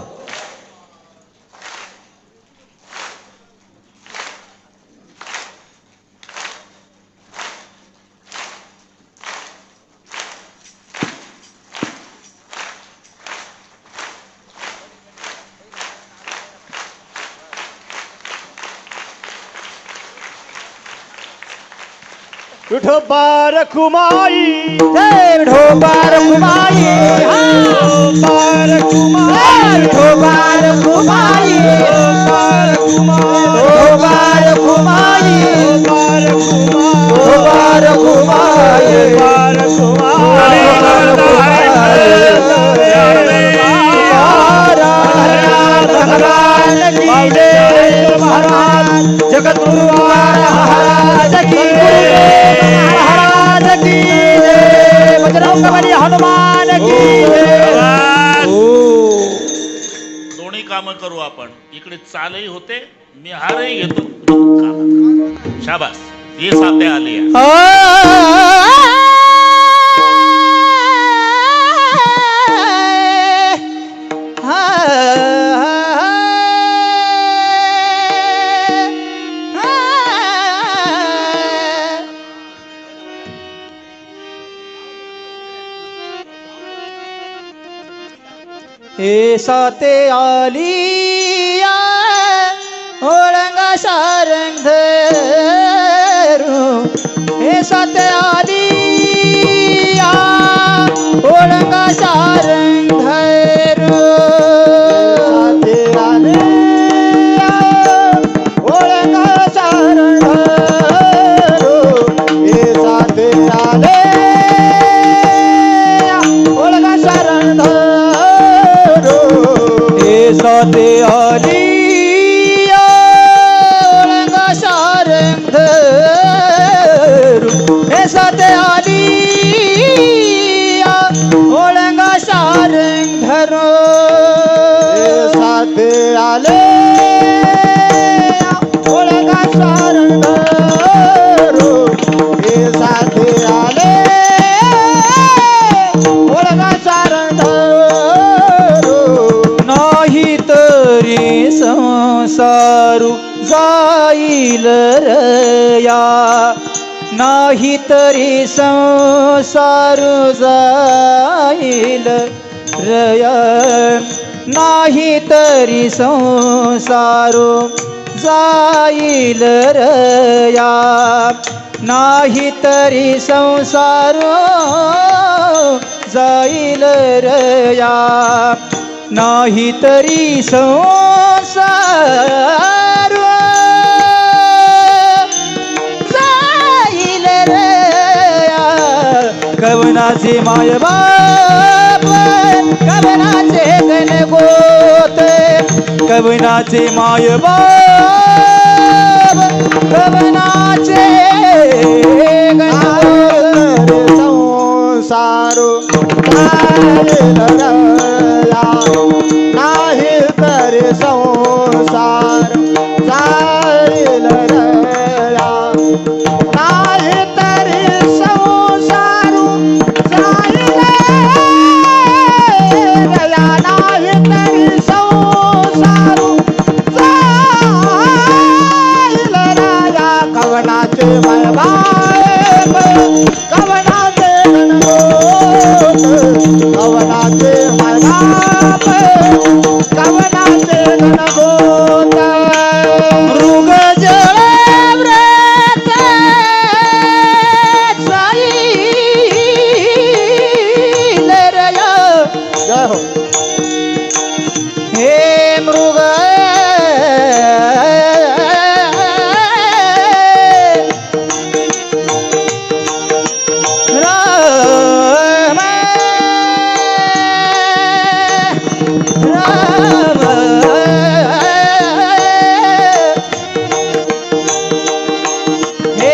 विठोबा रखुमाई, जय विठोबा रखुमाई, विठोबा रखुमाई, विठोबा रखुमाई, विठोबा रखुमाई, विठोबा रखुमाई, जगत गुरु महाराज की हनुमान की. दोन्ही कामं करू आपण. इकडे चालही होते, मी हारही घेतो. शाबास. ये साथे आले. हे साते आलिया ओळंगा सारंग धरू, हे साते आलिया ओळंगा सारंग धरू. साते आलिया ओळंगा सारंग धरू, हे साते आले आली ओळंगा सारंग धरो साथे आले ओळंगा सारंग धरो हे साथे आले ओळंगा सारंग धरो नाही तरी संसारू जाईल रया नाही तरी संसार जाईल रया नाही तरी संसार जाईल रया नाही तरी संसार जाईल रया नाही तरी संसार जाईल रया कवनाचे माय बाप कवनाचे गणगोत कवनाचे माय बाप कवनाचे गणगोत संसार जाईल रया नाही तरी संसार जाईल रया नाही तरी संसार जाईल रया नाही तरी संसार जाईल रया कवनाचे माय बाप कवनाचे गणगोत कवनाचे माय बाप कवनाचे गणगोत मृग जळ व्रत जाईल रया जय हो हे मृग राम राम हे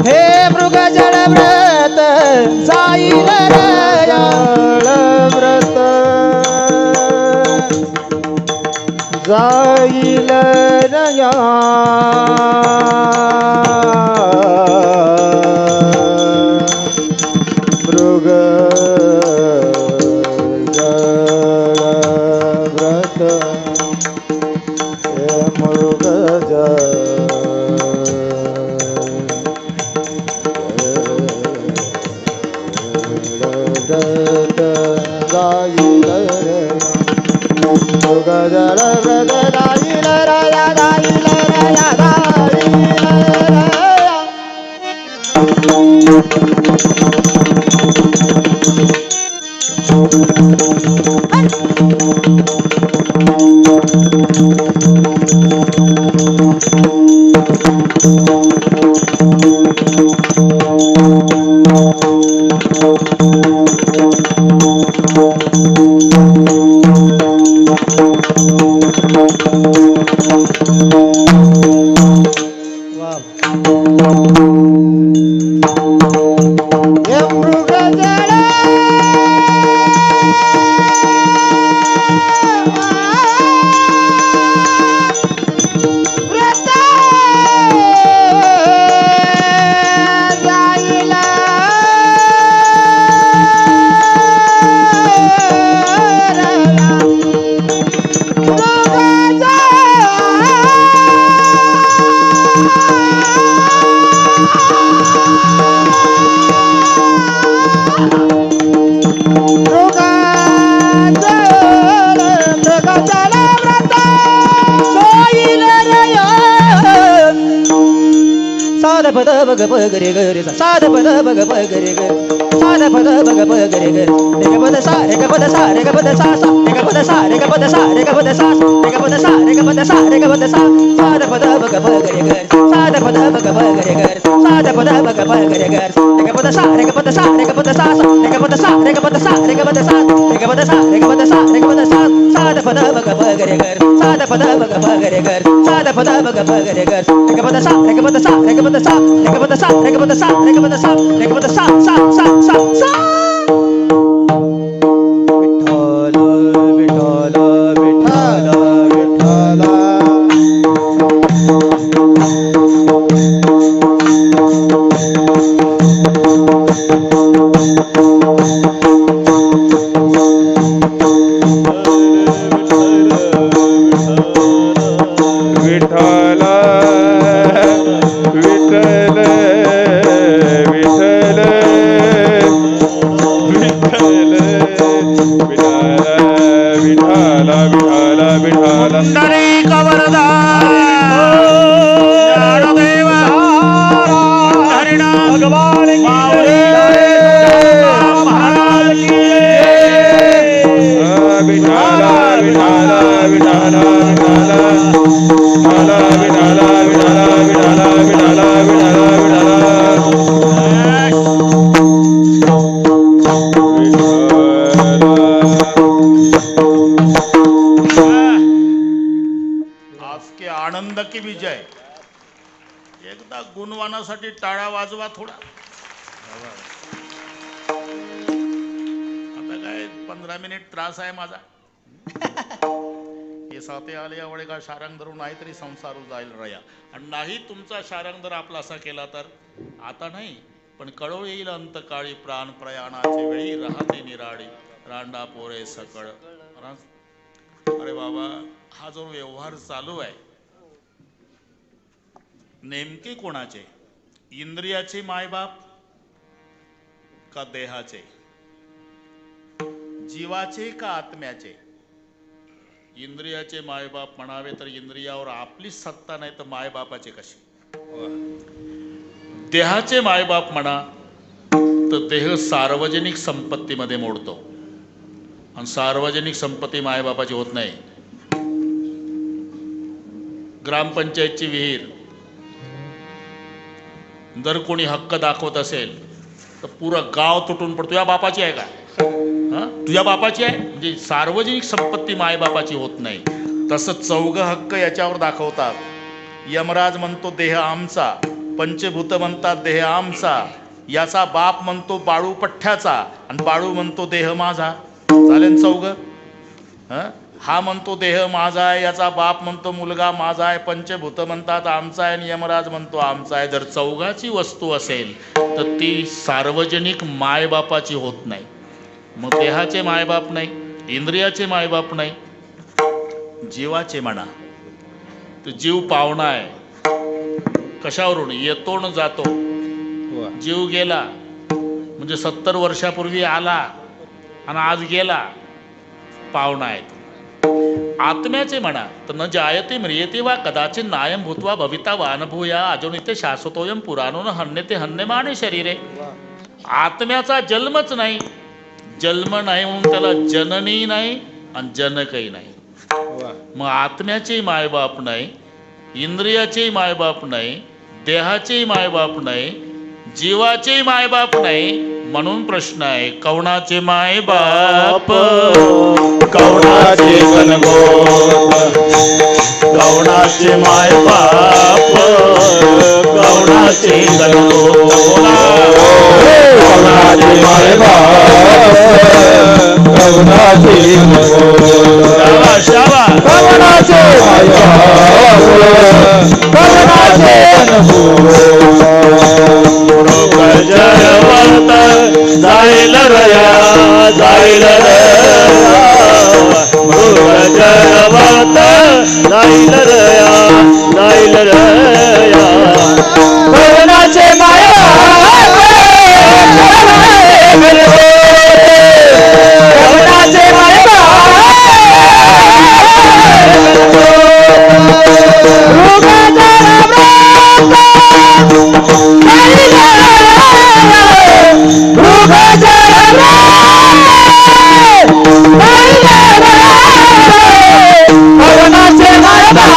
हे मृग जळ व्रत जाईल रया व्रत जाईल रया मृग जळ व्रत हे मृग जळ व्रत जाईल मृगजळ व्रत जाईल रया जाईल रया जाईल रया. पद बग पगरे गरे साध पद बग पगरे गर साध पद बग पगरे गर रे ग पद सा रे ग पद सा रे ग पद सा सा रे ग पद सा रे ग पद सा रे ग पद सा रे ग पद सा रे ग पद सा रे ग पद सा साध पद बग पगरे गर साध पद बग पगरे गर साध पद बग पगरे गर रे ग पद सा रे ग पद सा रे ग पद सा सा रे ग पद सा रे ग पद सा रे ग पद सा रे ग पद सा रे ग पद सा रे ग पद सा साध पद बग पगरे गर साध पद बग पगरे गर साध पद बग पगरे गर रे ग पद सा रे ग पद सा रे ग पद सा रे ग पद सा रे ग पद सा रे ग पद सा रे ग पद सा सा सा सा सा. विठ्ठल विठ्ठल विठ्ठल आनंद की विजय. एकदा गुणवानासाठी टाळा वाजवा थोडा. आता काय 15 मिनिट त्रास आहे माझा. हे साथे आले यावेळे का शारंग धरून नाही तरी संसार जाईल रया. आणि नाही तुमचा शारंग धर आपला असा केला तर आता नाही पण कळो येईल अंतकाळी प्राण प्रयाणाचे वेळी राहते निराळी रांडा पोरे सकळ. अरे बाबा हा जो व्यवहार चालू आहे नेमके कोणाचे? इंद्रियाचे मायबाप का देहाचे? जीवाचे का आत्म्याचे? इंद्रियाचे मायबाप म्हणावे तर इंद्रियावर आपलीच सत्ता नाही तर मायबापाचे कसे? देहाचे मायबाप म्हणा तर देह सार्वजनिक संपत्तीमध्ये मोडतो आणि सार्वजनिक संपत्ती मायबापाची होत नाही. ग्रामपंचायतची विहीर जर कोणी हक्क दाखवत असेल तर पुरं गाव तुटून पडतो. तुझ्या बापाची आहे का? तुझ्या बापाची आहे म्हणजे सार्वजनिक संपत्ती मायबापाची होत नाही. तसं चौघ हक्क याच्यावर दाखवतात. यमराज म्हणतो देह आमचा, पंचभूत म्हणतात देह आमचा, याचा बाप म्हणतो बाळू पठ्ठ्याचा आणि बाळू म्हणतो देह माझा. चालेल चौघ. हा म्हणतो देह माझा आहे, याचा बाप म्हणतो मुलगा माझा आहे, पंचभूत म्हणतात आमचा आहे आणि यमराज म्हणतो आमचा आहे. जर चौघाची वस्तू असेल तर ती सार्वजनिक मायबापाची होत नाही. मग देहाचे मायबाप नाही, इंद्रियाचे मायबाप नाही, जीवाचे म्हणा तर जीव पावणा आहे. कशावरून? येतो न जातो. जीव गेला म्हणजे 70 वर्षापूर्वी आला आणि आज गेला पाहुणा आहे तो. आत्म्याचे म्हणा तर न जायते म्रियते वा कदाचित नायम भूत्वा भविता वा अनुभूया अजोनित्य शाश्वतोयम पुराणो न हन्यते हन्यमाने शरीरे. आत्म्याचा जन्मच नाही, जन्म नाही म्हणून त्याला जननी नाही आणि जनकही नाही. मग आत्म्याचे मायबाप नाही, इंद्रियाचे मायबाप नाही, देहाचे मायबाप नाही, जीवाचे मायबाप नाही. म्हणून प्रश्न आहे कवणाचे मायबाप, कवणाचे गणगोत, कवणाचे मायबाप, कवणाचे गणगोत. कवणाचे मायबाप, कवणाचे गणगोत. शाबास, शाबास. कवणाचे मायबाप, कवणाचे गणगोत. जयवंत जाईल रया, जाईल रया, मृग जयवंत जाईल रया, जाईल रया. कवणाचे मायबाप, कवणाचे मायबाप,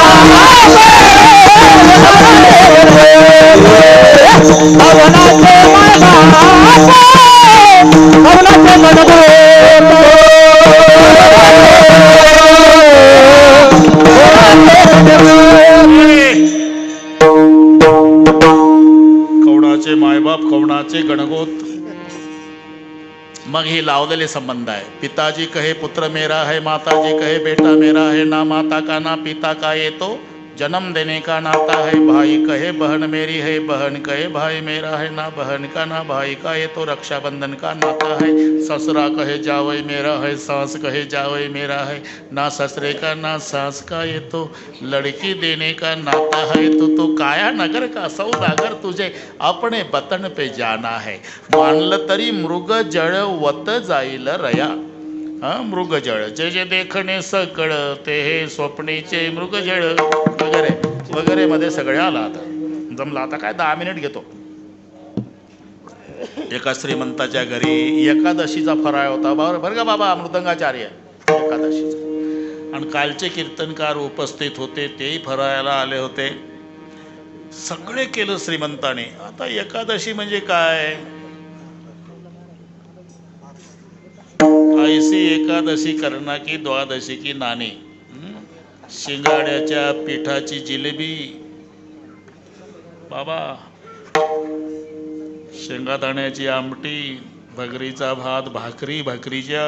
कवणाचे मायबाप, कवणाचे गणगोत. मग हे लावलेले संबंध आहे. पिताजी कहे पुत्र मेरा है, माताजी कहे बेटा मेरा है. ना माता का ना पिता का ये तो जन्म देने का नाता है. भाई कहे बहन मेरी है, बहन कहे भाई मेरा है. ना बहन का ना भाई का ये तो रक्षाबंधन का नाता है. ससुरा कहे जावई मेरा है, सास कहे जावई मेरा है. ना ससुरे का ना सास का ये तो लड़की देने का नाता है. तो काया नगर का सौदागर तुझे अपने बतन पे जाना है. मानलं तरी मृग जळ वत जाईल रया. मृगजळ जे जे देखणे सकळ ते हे स्वप्नीचे मृगजळ वगैरे वगैरे मध्ये सगळे आला. आता जमला. आता काय 10 मिनिट घेतो. एका श्रीमंताच्या घरी एकादशीचा फराळ होता. बरं का बाबा, मृदंगाचार्य एकादशीचा. आणि कालचे कीर्तनकार उपस्थित होते, तेही फराळाला आले होते. सगळे केलं श्रीमंताने. आता एकादशी म्हणजे काय, ऐसी एकादशी करना की द्वादशी की नाणी. शिंगाड्याच्या पिठाची जिलेबी बाबा, शेंगादाण्याची आमटी, भगरीचा भात, भाकरी, भाकरीच्या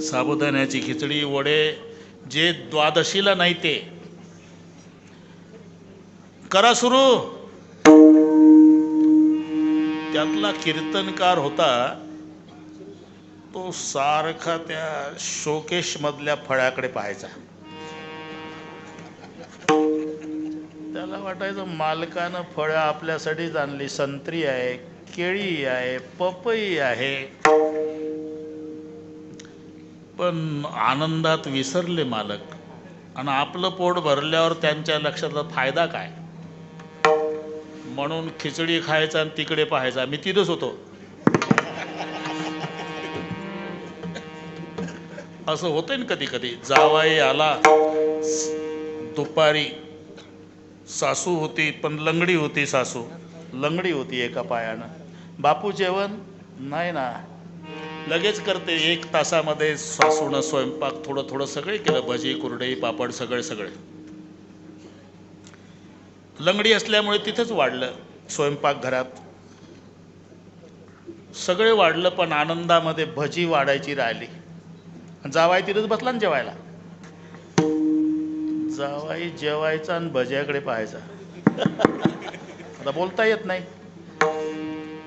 साबुदाण्याची खिचडी, वडे. जे द्वादशीला नाही ते करा सुरू. त्यातला कीर्तनकार होता तो सारखा त्या शोकेश मधल्या फळ्याकडे पाहायचा. त्याला वाटायचं मालकानं फळं आपल्यासाठीच आणली. संत्री आहे, केळी आहे, पपई आहे. पण आनंदात विसरले मालक. आणि आपलं पोट भरल्यावर त्यांच्या लक्षातला फायदा काय, म्हणून खिचडी खायचा आणि तिकडे पाहायचा. मी तिथंच होतो. असं होतंय ना कधी कधी. जावाई आला दुपारी, सासू होती पण लंगडी होती. सासू लंगडी होती एका पायानं. बापू जेवण नाही ना, लगेच करते. 1 तासामध्ये सासूनं स्वयंपाक थोडं थोडं सगळे केलं. भजी, कुरडई, पापड सगळे सगळे. लंगडी असल्यामुळे तिथंच वाढलं स्वयंपाक घरात. सगळे वाढलं पण आनंदामध्ये भजी वाढायची राहिली. जावाई तिथंच बसला ना जेवायला. जावाई जेवायचा आणि भज्याकडे पाहायचा. आता बोलता येत नाही.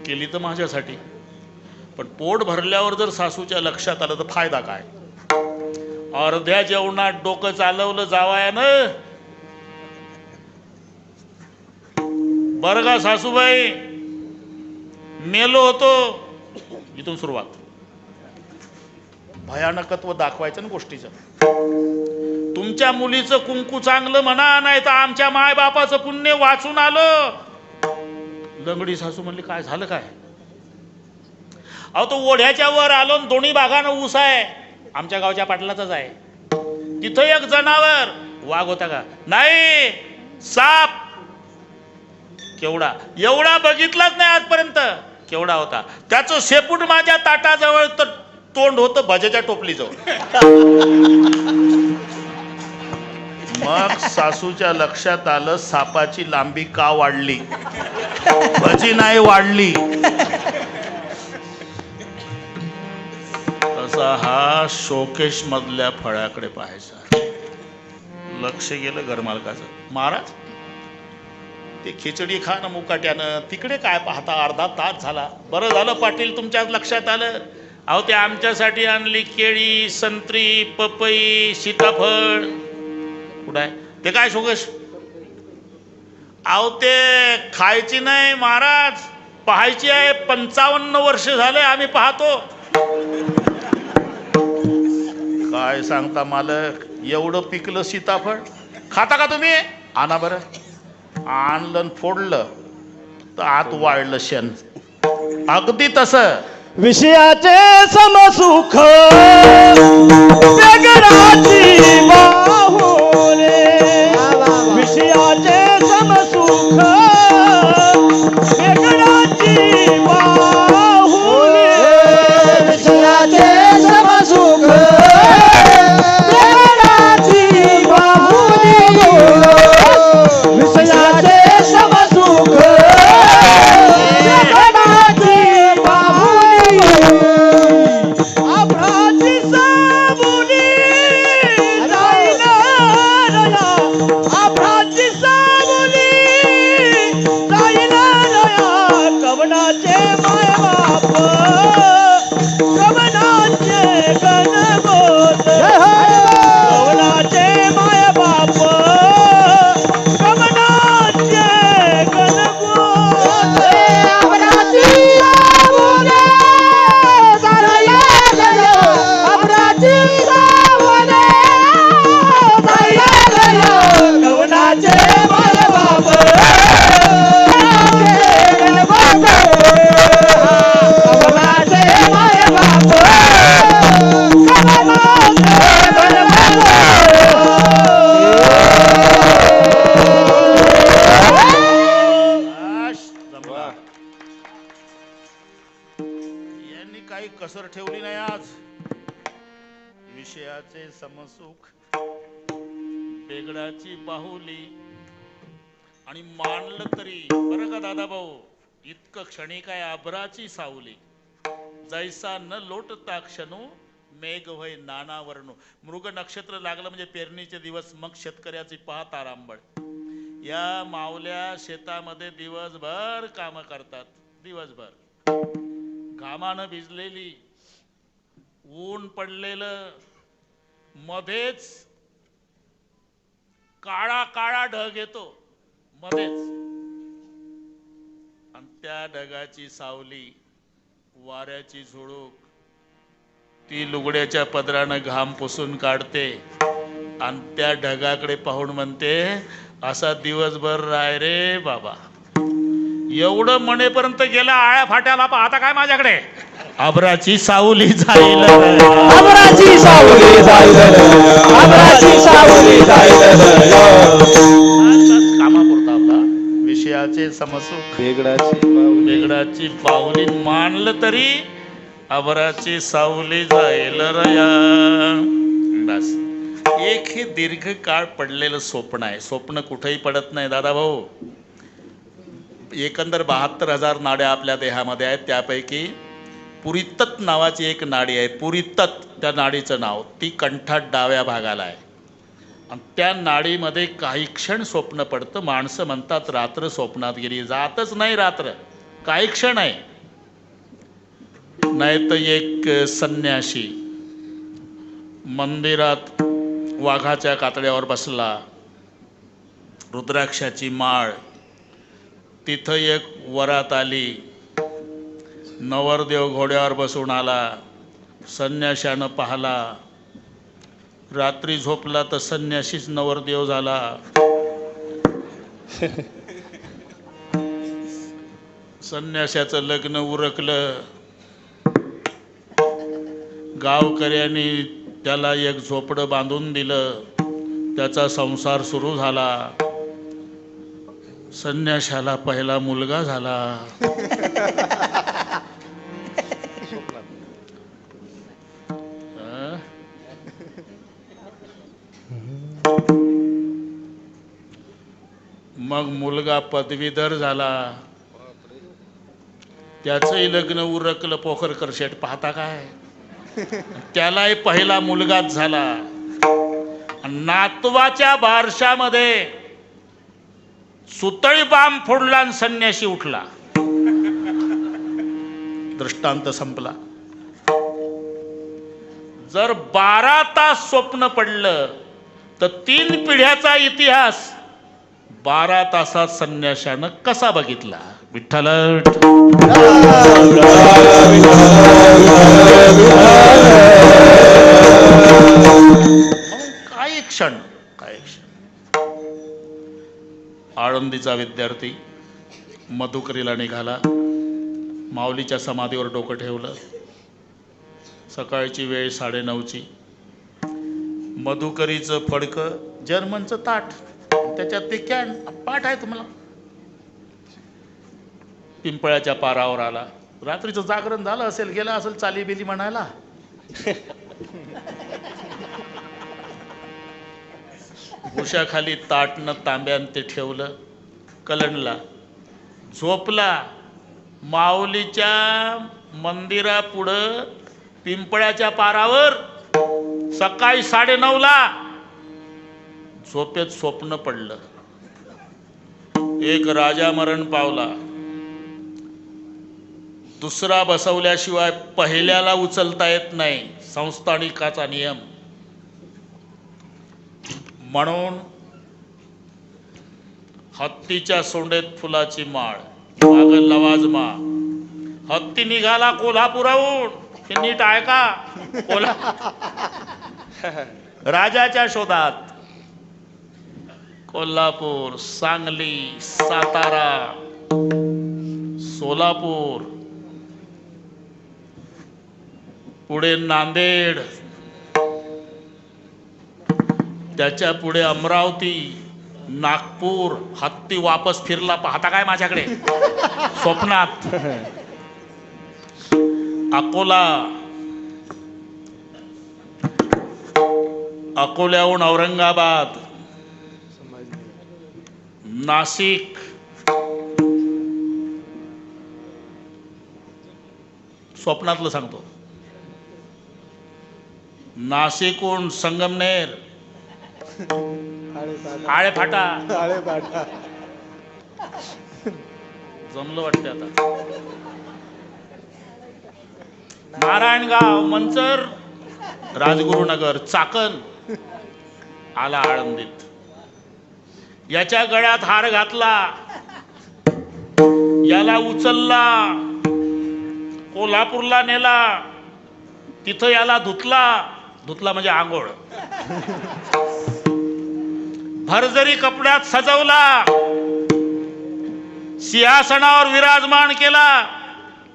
केली तर माझ्यासाठी, पण पोट भरल्यावर जर सासूच्या लक्षात आलं तर फायदा काय. अर्ध्या जेवणात डोकं चालवलं जावायानं. बरं का सासूबाई, मेलो होतो. इथून सुरुवात. भयानकत्व दाखवायचं ना गोष्टीचं. तुमच्या मुलीचं कुंकू चांगलं म्हणा, नाही तर आमच्या मायबापाचं पुण्य वाचून आलं. लंगडी सासू म्हणली काय झालं काय? अहो तो ओढ्याच्या वर आलो, दोन्ही बागानं ऊस आहे, आमच्या गावच्या पाटलाचाच आहे. तिथं एक जनावर, वाघ होता का? नाही, साप. केवढा? एवढा बघितलाच नाही आजपर्यंत. केवढा होता? त्याचं शेपूट माझ्या ताटाजवळ, तर तोंड होतं भजेच्या टोपलीजवळ. मग सासूच्या लक्षात आलं सापाची लांबी का वाढली, भजी नाही वाढली. तसा हा शोकेश मधल्या फळाकडे पाहायचा. लक्ष गेलं घरमालकाचं. महाराज ते खिचडी खा ना मुकाट्यानं, तिकडे काय पाहता, अर्धा तास झाला. बरं झालं पाटील तुमच्या लक्षात आलं. अहो ते आमच्यासाठी आणली केळी, संत्री, पपई, सीताफळ. कुठं आहे ते? काय शोकेश? अहो ते खायची नाही महाराज, पाहायची आहे. 55 वर्ष झाले आम्ही पाहतो. काय सांगता मालक, एवढं पिकलं सीताफळ खाता का तुम्ही? आणा बरं. आणलं फोडलं तर आत वाळलं शेण. अगदी तसं विषयाचे समसुख वेगळाची बाहुले, विषयाचे समसुख वेगळाची बाहुले, विषयाचे समसुख वेगळाची बाहुली, विषयाचे समसुख वेगळाची बाहुली, आभ्राची साबुली जाईल रया, आभ्राची साबुली जाईल रया, कवनाचे मायबाप कवनाचे गणगोत, कवनाचे मायबाप कवनाचे गणगोत, अमरावती सावने जायला गया, अमरावती सावने जायला गया, कवनाचे मायबाप कवनाचे मायबाप आश, जमला. यांनी काही कसर ठेवली नाही आज. विषयाचे समसुख बेगडाची बाहुली, आणि मानलं तरी बरं का दादा भाऊ, इतकं क्षणिक आहे आभराची सावली. जैसा न लोटता क्षणू मेघ होय नाना वर्णू. मृग नक्षत्र लागलं म्हणजे पेरणीचे दिवस, मग शेतकऱ्याची पहा तारांबळ. या मावल्या शेतामध्ये दिवसभर काम करतात. दिवसभर घामानं भिजलेली, ऊन पडलेलं, मध्येच काळा काळा ढग येतो मध्येच, आणि त्या ढगाची सावली, वाऱ्याची झुळूक ती लुगड्याच्या पदरानं घाम पुसून काढते, आणि त्या ढगाकडे पाहून म्हणते असा दिवसभर राय रे बाबा. एवढं म्हणेपर्यंत गेला आळ्या फाट्याला, पाहता काय माझ्याकडे आभराची सावली जाईल, आभराची सावली जाईल, आभराची सावली जाईल, कामापुरता आपला. विषयाचे समसुख वेगळाची बाहुली, मानलं तरी आभराची सावली जाईल रया. बस एक हे दीर्घकाळ पडलेलं स्वप्न आहे. स्वप्न कुठेही पडत नाही दादा भाऊ. एकंदर 72,000 नाड्या आपल्या देहामध्ये आहेत. त्यापैकी पुरीतत नावाची एक नाडी आहे. पुरीतत त्या नाडीचं नाव. ती कंठात डाव्या भागाला आहे, आणि त्या नाडीमध्ये काही क्षण स्वप्न पडतं. माणसं म्हणतात रात्र स्वप्नात गेली. जातच नाही रात्र, काही क्षण आहे. नाही तर एक संन्याशी मंदिरात वाघाच्या कातड्यावर बसला, रुद्राक्षाची माळ. तिथं एक वरात आली, नवरदेव घोड्यावर बसून आला, संन्याशानं पाहला, रात्री झोपला तर संन्याशीच नवरदेव झाला. संन्याशाचं लग्न उरकलं. गावकऱ्यांनी त्याला एक झोपडं बांधून दिलं. त्याचा संसार सुरू झाला. संन्याशाला पहिला मुलगा झाला. मग मुलगा पदवीधर झाला. त्याचंही लग्न उरकलं. पोखरकर शेठ पाहता काय, त्यालाही पहिला मुलगाच झाला. नातवाच्या बारशामध्ये सुतळी बाम फोडला आणि संन्याशी उठला. दृष्टांत संपला. जर 12 तास स्वप्न पडलं तर 3 पिढ्याचा इतिहास 12 तासात संन्याशानं कसा बघितला. विठ्ठल काय क्षण. आळंदीचा विद्यार्थी मधुकरीला निघाला. माऊलीच्या समाधीवर डोकं ठेवलं. सकाळची वेळ 9:30ची. मधुकरीचं फडकं जर्मनचं ताट, त्याच्यात ते कॅन पाठ आहे तुम्हाला. पिंपळाच्या पारावर आला. रात्रीचं जागरण झालं असेल, गेला असेल चाली बेली म्हणायला. उशाखाली ताटनं तांब्यान ते ठेवलं. कलंडला, झोपला. माऊलीच्या मंदिरापुढं पिंपळाच्या पारावर सकाळी 9:30ला झोपेत स्वप्न पडलं. एक राजा मरण पावला. दुसरा बसवल्याशिवाय पहिल्याला उचलता येत नाही, संस्थानिकाचा नियम. म्हणून हत्तीच्या सोंडेत फुलाची माळ, माग लवाजमा. हत्ती निघाला कोल्हापुराहून. हे नीट ऐका. राजाच्या शोधात. कोल्हापूर, सांगली, सातारा, सोलापूर, पुढे नांदेड, त्याच्या पुढे अमरावती, नागपूर. हत्ती वापस फिरला. पाहता काय माझ्याकडे स्वप्नात. अकोला, अकोल्याहून औरंगाबाद, नाशिक, स्वप्नातलं सांगतो. नाशिकहून संगमनेर, आळेफाटा. जमलं वाटतं आता. नारायणगाव, मंचर, राजगुरुनगर, चाकण. आला आळंदीत. याच्या गळ्यात हार घातला. याला उचलला, कोल्हापूरला नेला. तिथं याला धुतला. धुतला म्हणजे आंघोळ. भरजरी कपड्यात सजवला. सिंहासनावर विराजमान केला.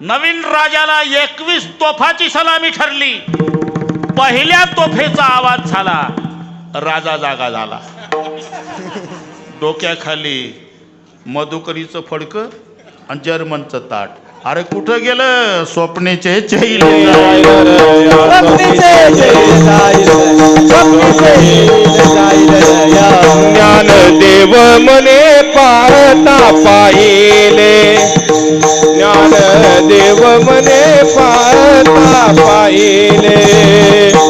नवीन राजाला 21 तोफाची सलामी ठरली. पहिल्या तोफेचा आवाज झाला. राजा जागा झाला. डोक्याखाली मधुकरीचं फडकं आणि जर्मनचं ताट. अरे कुठं गेलं स्वप्नेचे चैल. ज्ञान देव मने पाहता पाहिले. ज्ञान देव मने पाहता पाहिले.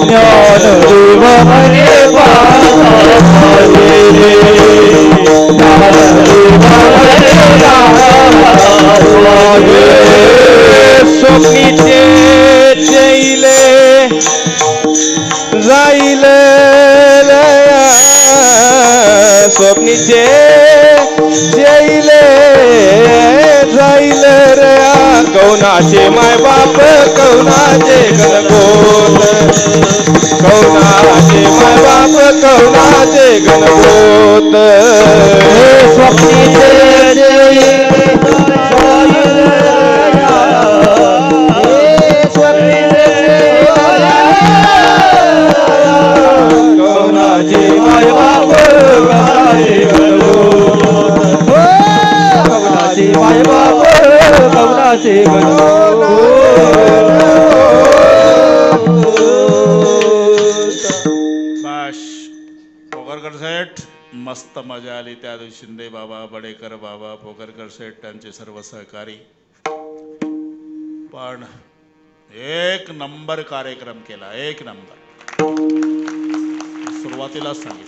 ज्ञान देव मने पाहता पाहिले. स्वप्नीचे चैले जाईल लया. स्वप्नीचे जैले जाईल रया. गौना कौनाचे माय बाप कौनाचे गणगोत कौनाचे माय बाप कौनाचे गणगोत स्वप्नीचे कौनाचे माय बाप कौनाचे गणगोत कौनाचे माय बाप कौनाचे बाश पोकरकर सेठ मस्त मजा आली त्या दिवशी. शिंदे बाबा, बडेकर बाबा, पोकरकर सेठ त्यांचे सर्व सहकारी. पण एक नंबर कार्यक्रम केला, एक नंबर. सुरुवातीलाच सांगितलं